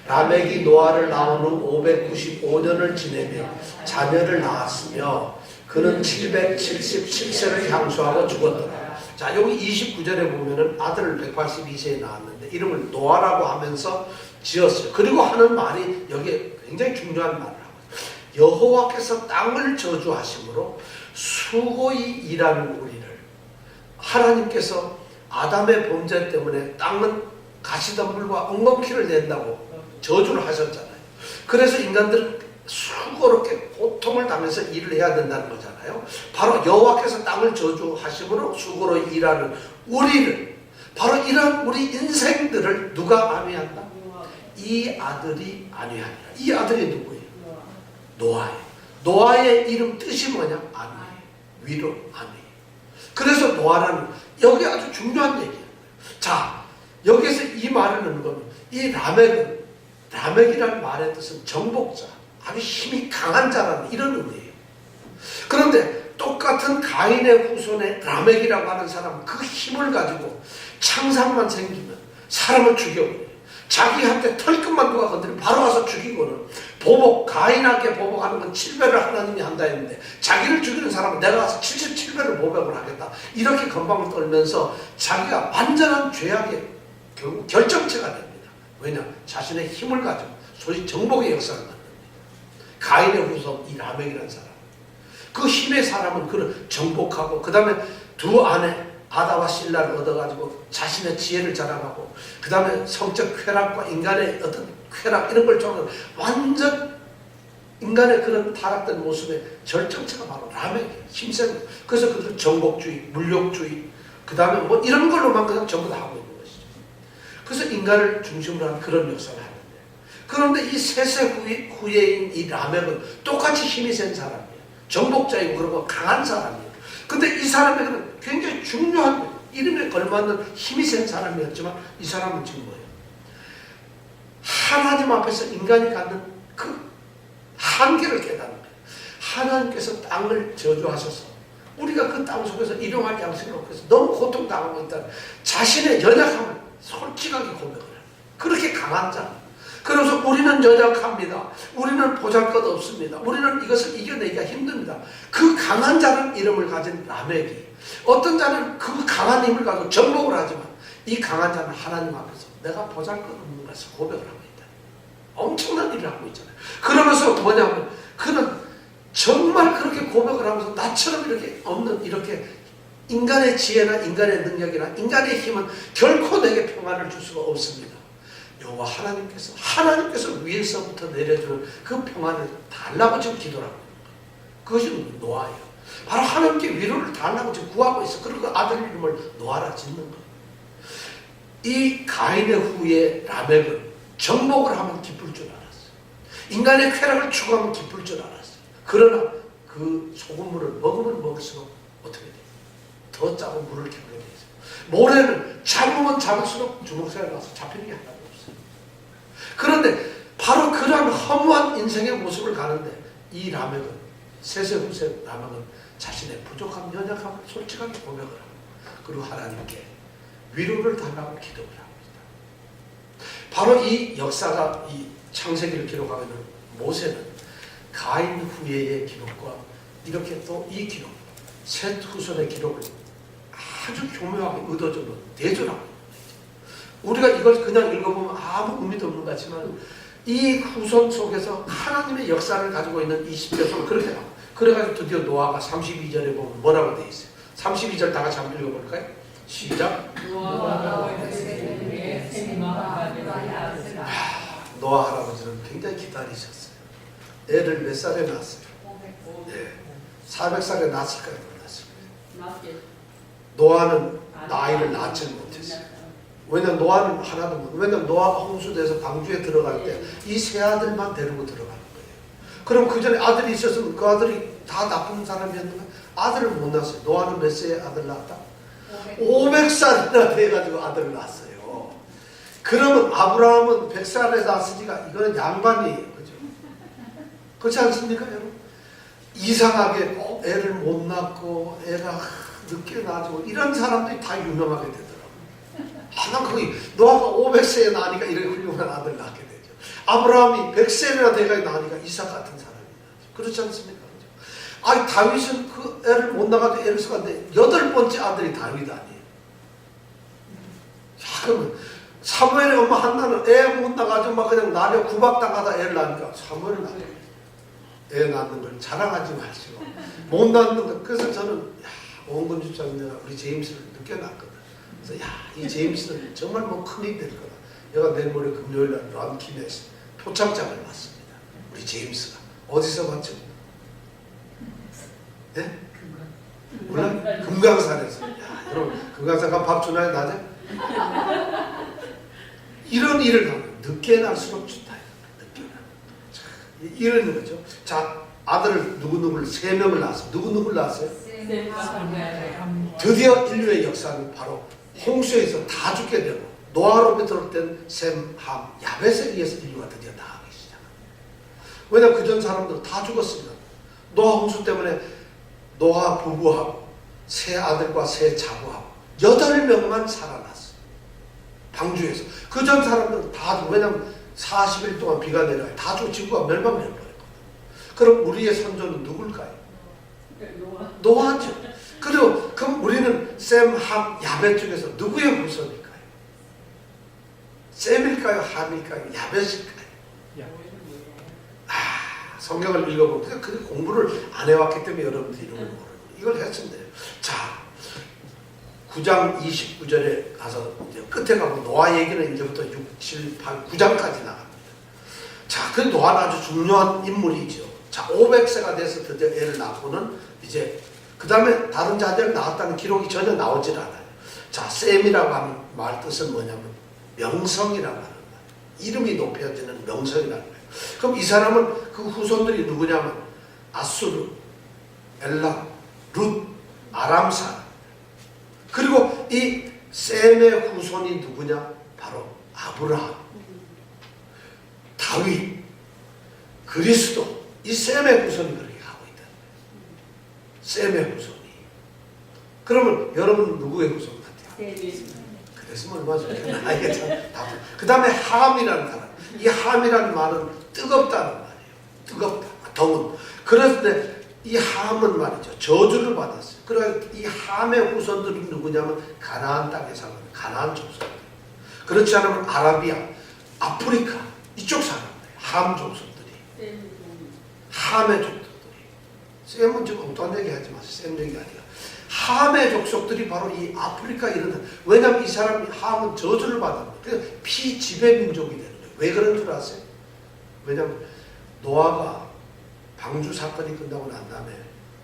라멕이 노아를 낳은 후 595년을 지내며 자녀를 낳았으며 그는 777세를 향수하고 죽었더라. 자, 여기 29절에 보면은 아들을 182세에 낳았는데 이름을 노아라고 하면서 지었어요. 그리고 하는 말이 여기에 굉장히 중요한 말을 하고 여호와께서 땅을 저주하심으로 수고히 일하는 우리를 하나님께서 아담의 범죄 때문에 땅은 가시덤불과 엉겅퀴를 낸다고 저주를 하셨잖아요. 그래서 인간들은 수고롭게 고통을 당해서 일을 해야 된다는 거잖아요. 바로 여호와께서 땅을 저주하심으로 수고로 일하는 우리를, 바로 이런 우리 인생들을 누가 안위한다? 이 아들이 안위하리라. 이 아들이 누구예요? 노아예요. 노아의 이름 뜻이 뭐냐? 안위, 위로, 안위. 그래서 노아라는 여기 아주 중요한 얘기예요. 자, 여기서 이 말을 넣는 건 이 라멕이라는 말의 뜻은 정복자, 아주 힘이 강한 자라는 이런 의미예요. 그런데 똑같은 가인의 후손의 라멕이라고 하는 사람은 그 힘을 가지고 창상만 생기면 사람을 죽여버려요. 자기한테 털끝만 누가 건드리면 바로 와서 죽이고는 보복, 가인에게 보복하는 건 7배를 하나님이 한다 했는데 자기를 죽이는 사람은 내가 와서 77배를 보복을 하겠다. 이렇게 건방을 떨면서 자기가 완전한 죄악의 결국 결정체가 됩니다. 왜냐? 자신의 힘을 가지고 소위 정복의 역사를 만듭니다. 가인의 후손 이 라멕이라는 사람. 그 힘의 사람은 그를 정복하고 그 다음에 두 아내 아다와 신라를 얻어가지고 자신의 지혜를 자랑하고 그 다음에 성적 쾌락과 인간의 어떤 쾌락 이런 걸 좋아하는 완전 인간의 그런 타락된 모습의 절정체가 바로 라멕이에요. 힘센. 그래서 그들은 정복주의, 물욕주의 그 다음에 뭐 이런 걸로만 그냥 전부 다 하고 있는 것이죠. 그래서 인간을 중심으로 한 그런 역사를 하는데, 그런데 이 세세 후예인 이 라멕은 똑같이 힘이 센 사람이에요. 정복자이고 그러고 강한 사람이에요. 근데 이 사람에게는 굉장히 중요한 이름에 걸맞는 힘이 센 사람이었지만 이 사람은 지금 뭐예요? 하나님 앞에서 인간이 갖는 그 한계를 깨닫는 거예요. 하나님께서 땅을 저주하셔서 우리가 그 땅 속에서 일용할 양식을 얻고 해서 너무 고통당하고 있다는 자신의 연약함을 솔직하게 고백을 해요. 그렇게 강한 자. 그러면서 우리는 연약합니다. 우리는 보잘것 없습니다. 우리는 이것을 이겨내기가 힘듭니다. 그 강한 자는 이름을 가진 라멕이, 어떤 자는 그 강한 힘을 가지고 정복을 하지만 이 강한 자는 하나님 앞에서 내가 보잘것 없는 것을 고백을 하고 있다. 엄청난 일을 하고 있잖아요. 그러면서 뭐냐면 그는 정말 그렇게 고백을 하면서 나처럼 이렇게 없는, 이렇게 인간의 지혜나 인간의 능력이나 인간의 힘은 결코 내게 평안을 줄 수가 없습니다. 여호와 하나님께서 위에서부터 내려주는 그 평안을 달라고 지금 기도를 하고 있는 거예요. 그것이 노아예요. 바로 하나님께 위로를 달라고 지금 구하고 있어. 그리고 아들 이름을 노아라 짓는 거예요. 이 가인의 후에 라멕은 정복을 하면 기쁠 줄 알았어요. 인간의 쾌락을 추구하면 기쁠 줄 알았어요. 그러나 그 소금물을 먹으면 먹을수록 어떻게 돼요? 더 짜고 물을 겨게 돼요. 모래는 잡으면 잡을수록 주먹살이 나서 잡히는 게 하나도 없어요. 그런데 바로 그런 허무한 인생의 모습을 가는데 이 라멕은, 세세 후세 라멕은 자신의 부족함, 연약함을 솔직하게 고백을 하고 그리고 하나님께 위로를 달라고 기도를 합니다. 바로 이 역사가 이 창세기를 기록하고 있는 모세는 가인 후예의 기록과 이렇게 또 이 기록, 셋 후손의 기록을 아주 교묘하게 의도적으로 대조하고 있는 거죠. 우리가 이걸 그냥 읽어보면 아무 의미도 없는 것 같지만 이 후손 속에서 하나님의 역사를 가지고 있는 이 10대 그렇게 나와요. 그래가지고 드디어 노아가 32절에 보면 뭐라고 되어 있어요? 32절 다 같이 한번 읽어볼까요? 시작. 노아 할아버지는 굉장히 기다리셨어요. 애를 몇 살에 낳았어요? 네, 400살에 낳았을까요? 낳았을까요? 노아는 나이를 낳지 못했어요. 왜냐면 노아는 하나도 못. 왜냐면 노아가 홍수돼서 방주에 들어갈 때 이 세 아들만 데리고 들어가는 거예요. 그럼 그 전에 아들이 있었으면 그 아들이 다 나쁜 사람이었는가? 아들을 못 낳았어요. 노아는 몇 세에 아들 낳았다? 500살이나 돼가지고 아들을 낳았어요. 그러면 아브라함은 100살에 낳았으니까 이거는 양반이에요. 그죠? 그렇지 않습니까, 여러분? 이상하게 꼭 애를 못 낳고 애가 늦게 낳아지고 이런 사람들이 다 유명하게 되더라고요. 난 거기 노아가 500세에 낳으니까 이렇게 훌륭한 아들 낳게 되죠. 아브라함이 100세나 돼가 낳으니까 이삭 같은 사람이 나죠. 그렇지 않습니까? 그죠? 아니 다윗은 그 애를 못 낳아도 애를 쓰는데 8번째 아들이 다윗 아니에요. 자, 그러면 사무엘의 엄마 한나는 애 못 낳아가지고 막 그냥 나려 구박당하다 애를 낳으니까 사무엘을 낳아요. 애 낳는 걸 자랑하지 마시고 못 낳는 것. 그래서 저는 원근 집사님 내가 우리 제임스를 느껴놨거든. 그래서 이 제임스는 정말 뭐 큰일이 될 거다. 얘가 내일 모레 금요일날 런킨에서 표창장을 받습니다. 우리 제임스가 어디서 받죠? 네? 몰라? 금강산에서. 여러분 금강산 가면 밥 주나요 낮에? 이런 일을 하면 늦게 날수록 좋다. 이러는 거죠. 자, 아들을 누구누구를 3명을 낳았어요. 누구누구를 낳았어요? 드디어 인류의 역사는 바로 홍수에서 다 죽게 되고 노아로부터 된 셈, 함, 야벳에 의해서 인류가 드디어 나가기 시작합니다. 왜냐하면 그전 사람들은 다 죽었습니다. 노아 홍수 때문에 노아 부부하고 세 아들과 세 자부하고 8명만 살아났어요. 방주에서. 그전 사람들은 다 죽고, 왜냐하면 40일 동안 비가 내려요. 다 죽고 지구가 멸망해버렸거든요. 그럼 우리의 선조는 누굴까요? 노아죠. 그리고 그럼 우리는 셈, 함, 야벳 중에서 누구의 후손일까요? 셈일까요? 함일까요? 야벳일까요? 성경을 읽어보면 그 공부를 안 해왔기 때문에 여러분들이 이런 걸 모르는 거예요. 이걸 했으면 돼요. 자, 9장 29절에 가서 이제 끝에 가면 노아 얘기는 이제부터 6, 7, 8, 9장까지 나갑니다. 자, 그 노아는 아주 중요한 인물이죠. 자, 500세가 돼서 드디어 애를 낳고는 이제 그 다음에 다른 자들을 낳았다는 기록이 전혀 나오질 않아요. 자, 셈이라고 하는 말 뜻은 뭐냐면 명성이라고 하는 거예요. 이름이 높여지는 명성이라는 거예요. 그럼 이 사람은 그 후손들이 누구냐면 아수르, 엘람, 룻, 아람 사람. 그리고 이 셈의 후손이 누구냐? 바로 아브라함, 다윗, 그리스도. 이 셈의 후손이 그렇게 하고 있다. 셈의 후손이. 그러면 여러분은 누구의 후손 같아요? 그랬으면 얼마 전에 그 다음에 함이라는 사람. 이 함이라는 말은 뜨겁다는 말이에요. 뜨겁다, 더운. 그런데 이 함은 말이죠, 저주를 받았어요. 그래서 이 함의 후손들은 누구냐면 가나안 땅에 사는 가나안 족속들. 그렇지 않으면 아라비아, 아프리카 이쪽 사람들, 함 족속들이. 함의 족속들이. 셈은 지금 엉뚱한 얘기 하지 마세요. 셈 얘기 아니라 함의 족속들이 바로 이 아프리카 이런. 왜냐하면 이 사람이 함은 저주를 받았는 거예요. 그래서 피지배 민족이 되는 거예요. 왜 그런 줄 아세요? 왜냐하면 노아가 방주 사건이 끝나고 난 다음에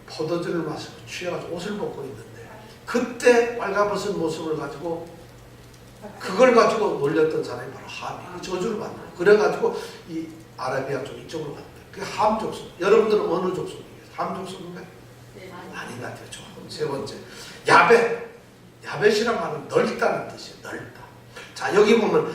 포도주를 마시고 취해가지고 옷을 벗고 있는데 그때 빨가벗은 모습을 가지고 그걸 가지고 놀렸던 사람이 바로 함이 저주를 받는 거예요. 그래가지고 이 아라비아 쪽 이쪽으로 가는 거예요. 그게 함 족속. 여러분들은 어느 족속이에요? 함 족속인가요? 아닌 것 같아요. 조금. 세 번째, 야벳. 야벳이란 말은 넓다는 뜻이에요. 넓다. 자, 여기 보면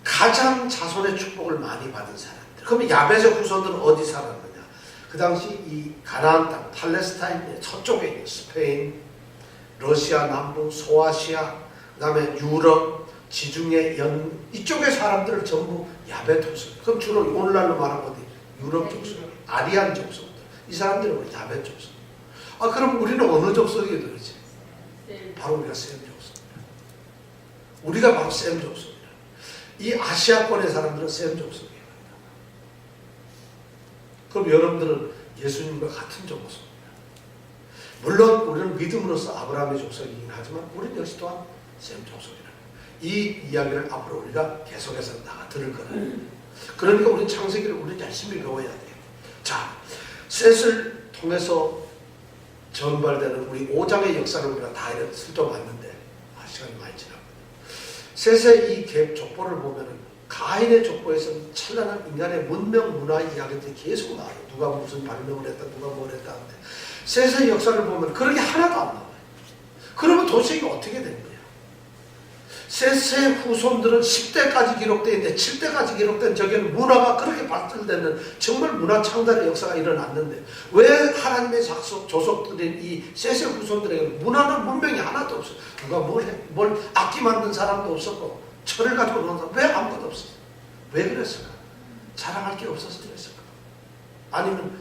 가장 자손의 축복을 많이 받은 사람들. 그러면 야벳의 후손들은 어디 살았느냐? 그 당시 이 가나안 땅, 팔레스타인의 서쪽에 있는 스페인, 러시아 남부, 소아시아, 그 다음에 유럽, 지중해 이쪽의 사람들을 전부 야벳 후손. 그럼 주로 오늘날로 말하면 어디? 유럽 족속, 아리안 족속들. 이 사람들은 우리 야벳 족속. 아, 그럼 우리는 어느 족속이 되지? 바로 우리가 셈 족속이야. 우리가 바로 셈 족속이야. 이 아시아권의 사람들은 셈 족속이에요. 그럼 여러분들은 예수님과 같은 족속입니다. 물론 우리는 믿음으로써 아브라함의 족속이긴 하지만 우리는 역시 또한 셈 족속이라는 거예요. 이 이야기를 앞으로 우리가 계속해서 나가 들을 거예요. 그러니까 우리 창세기를 우리는 열심히 배워야 돼요. 자, 셋을 통해서 전발되는 우리 5장의 역사를 우리가 다 슬쩍 봤는데 시간이 많이 지났거든요. 셋의 이 갭 족보를 보면은 가인의 족보에서는 찬란한 인간의 문명 문화 이야기들이 계속 나와요. 누가 무슨 발명을 했다, 누가 뭘 했다 하는데 셋의 역사를 보면 그런 게 하나도 안 나와요. 그러면 도대체 이게 어떻게 된 거야? 셋의 후손들은 10대까지 기록되어 있는데 7대까지 기록된 저기는 문화가 그렇게 발달되는 정말 문화 창달의 역사가 일어났는데 왜 하나님의 조속들인 이 셋의 후손들에게 문화는 문명이 하나도 없어요. 누가 뭘 악기 만든 사람도 없었고 철을 가지고 노는 사람 왜 아무것도 없었어요? 왜 그랬을까? 자랑할 게 없어서 그랬을까? 아니면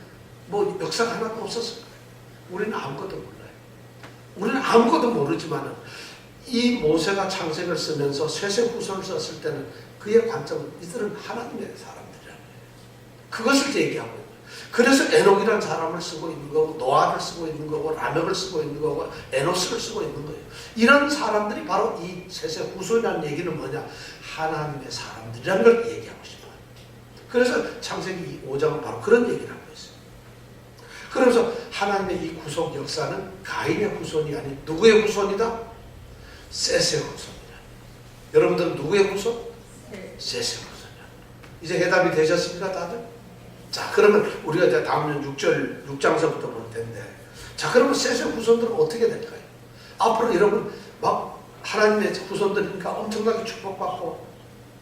뭐 역사가 하나도 없었을까? 우리는 아무것도 몰라요. 우리는 아무것도 모르지만은 이 모세가 창세기를 쓰면서 셋의 후손을 썼을 때는 그의 관점은 이들은 하나님의 사람들이라는 거예요. 그것을 얘기하고 있는 거예요. 그래서 에녹이라는 사람을 쓰고 있는 거고 노아를 쓰고 있는 거고 라멕을 쓰고 있는 거고 에노스를 쓰고 있는 거예요. 이런 사람들이 바로 이 셋의 후손이라는 얘기는 뭐냐? 하나님의 사람들이라는 걸 얘기하고 싶어요. 그래서 창세기 5장은 바로 그런 얘기를 하고 있어요. 그러면서 하나님의 이 구속 역사는 가인의 후손이 아닌 누구의 후손이다? 셋의 후손이라. 여러분들은 누구의 후손? 셋의 후손이라. 이제 해답이 되셨습니까, 다들? 자, 그러면 우리가 이제 다음 6장서부터 볼 텐데, 자, 그러면 셋의 후손들은 어떻게 될까요? 앞으로 여러분 막 하나님의 후손들이니까 엄청나게 축복받고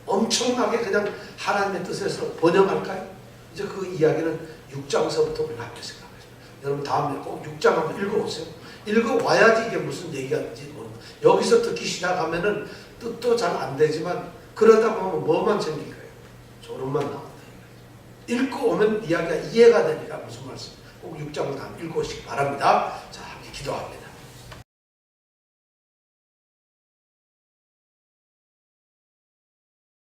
엄청나게 그냥 하나님의 뜻에서 번영할까요? 이제 그 이야기는 6장서부터 우리가 함께 생각하겠습니다. 여러분 다음에 꼭 6장 한번 읽어보세요. 읽어와야지 이게 무슨 얘기인지 여기서 듣기 시작하면은 뜻도 잘 안 되지만 그러다 보면 뭐만 생길까요? 졸음만 나온다. 읽고 오면 이야기가 이해가 되니까 무슨 말씀? 꼭 6장을 다 읽어오시기 바랍니다. 자, 함께 기도합니다.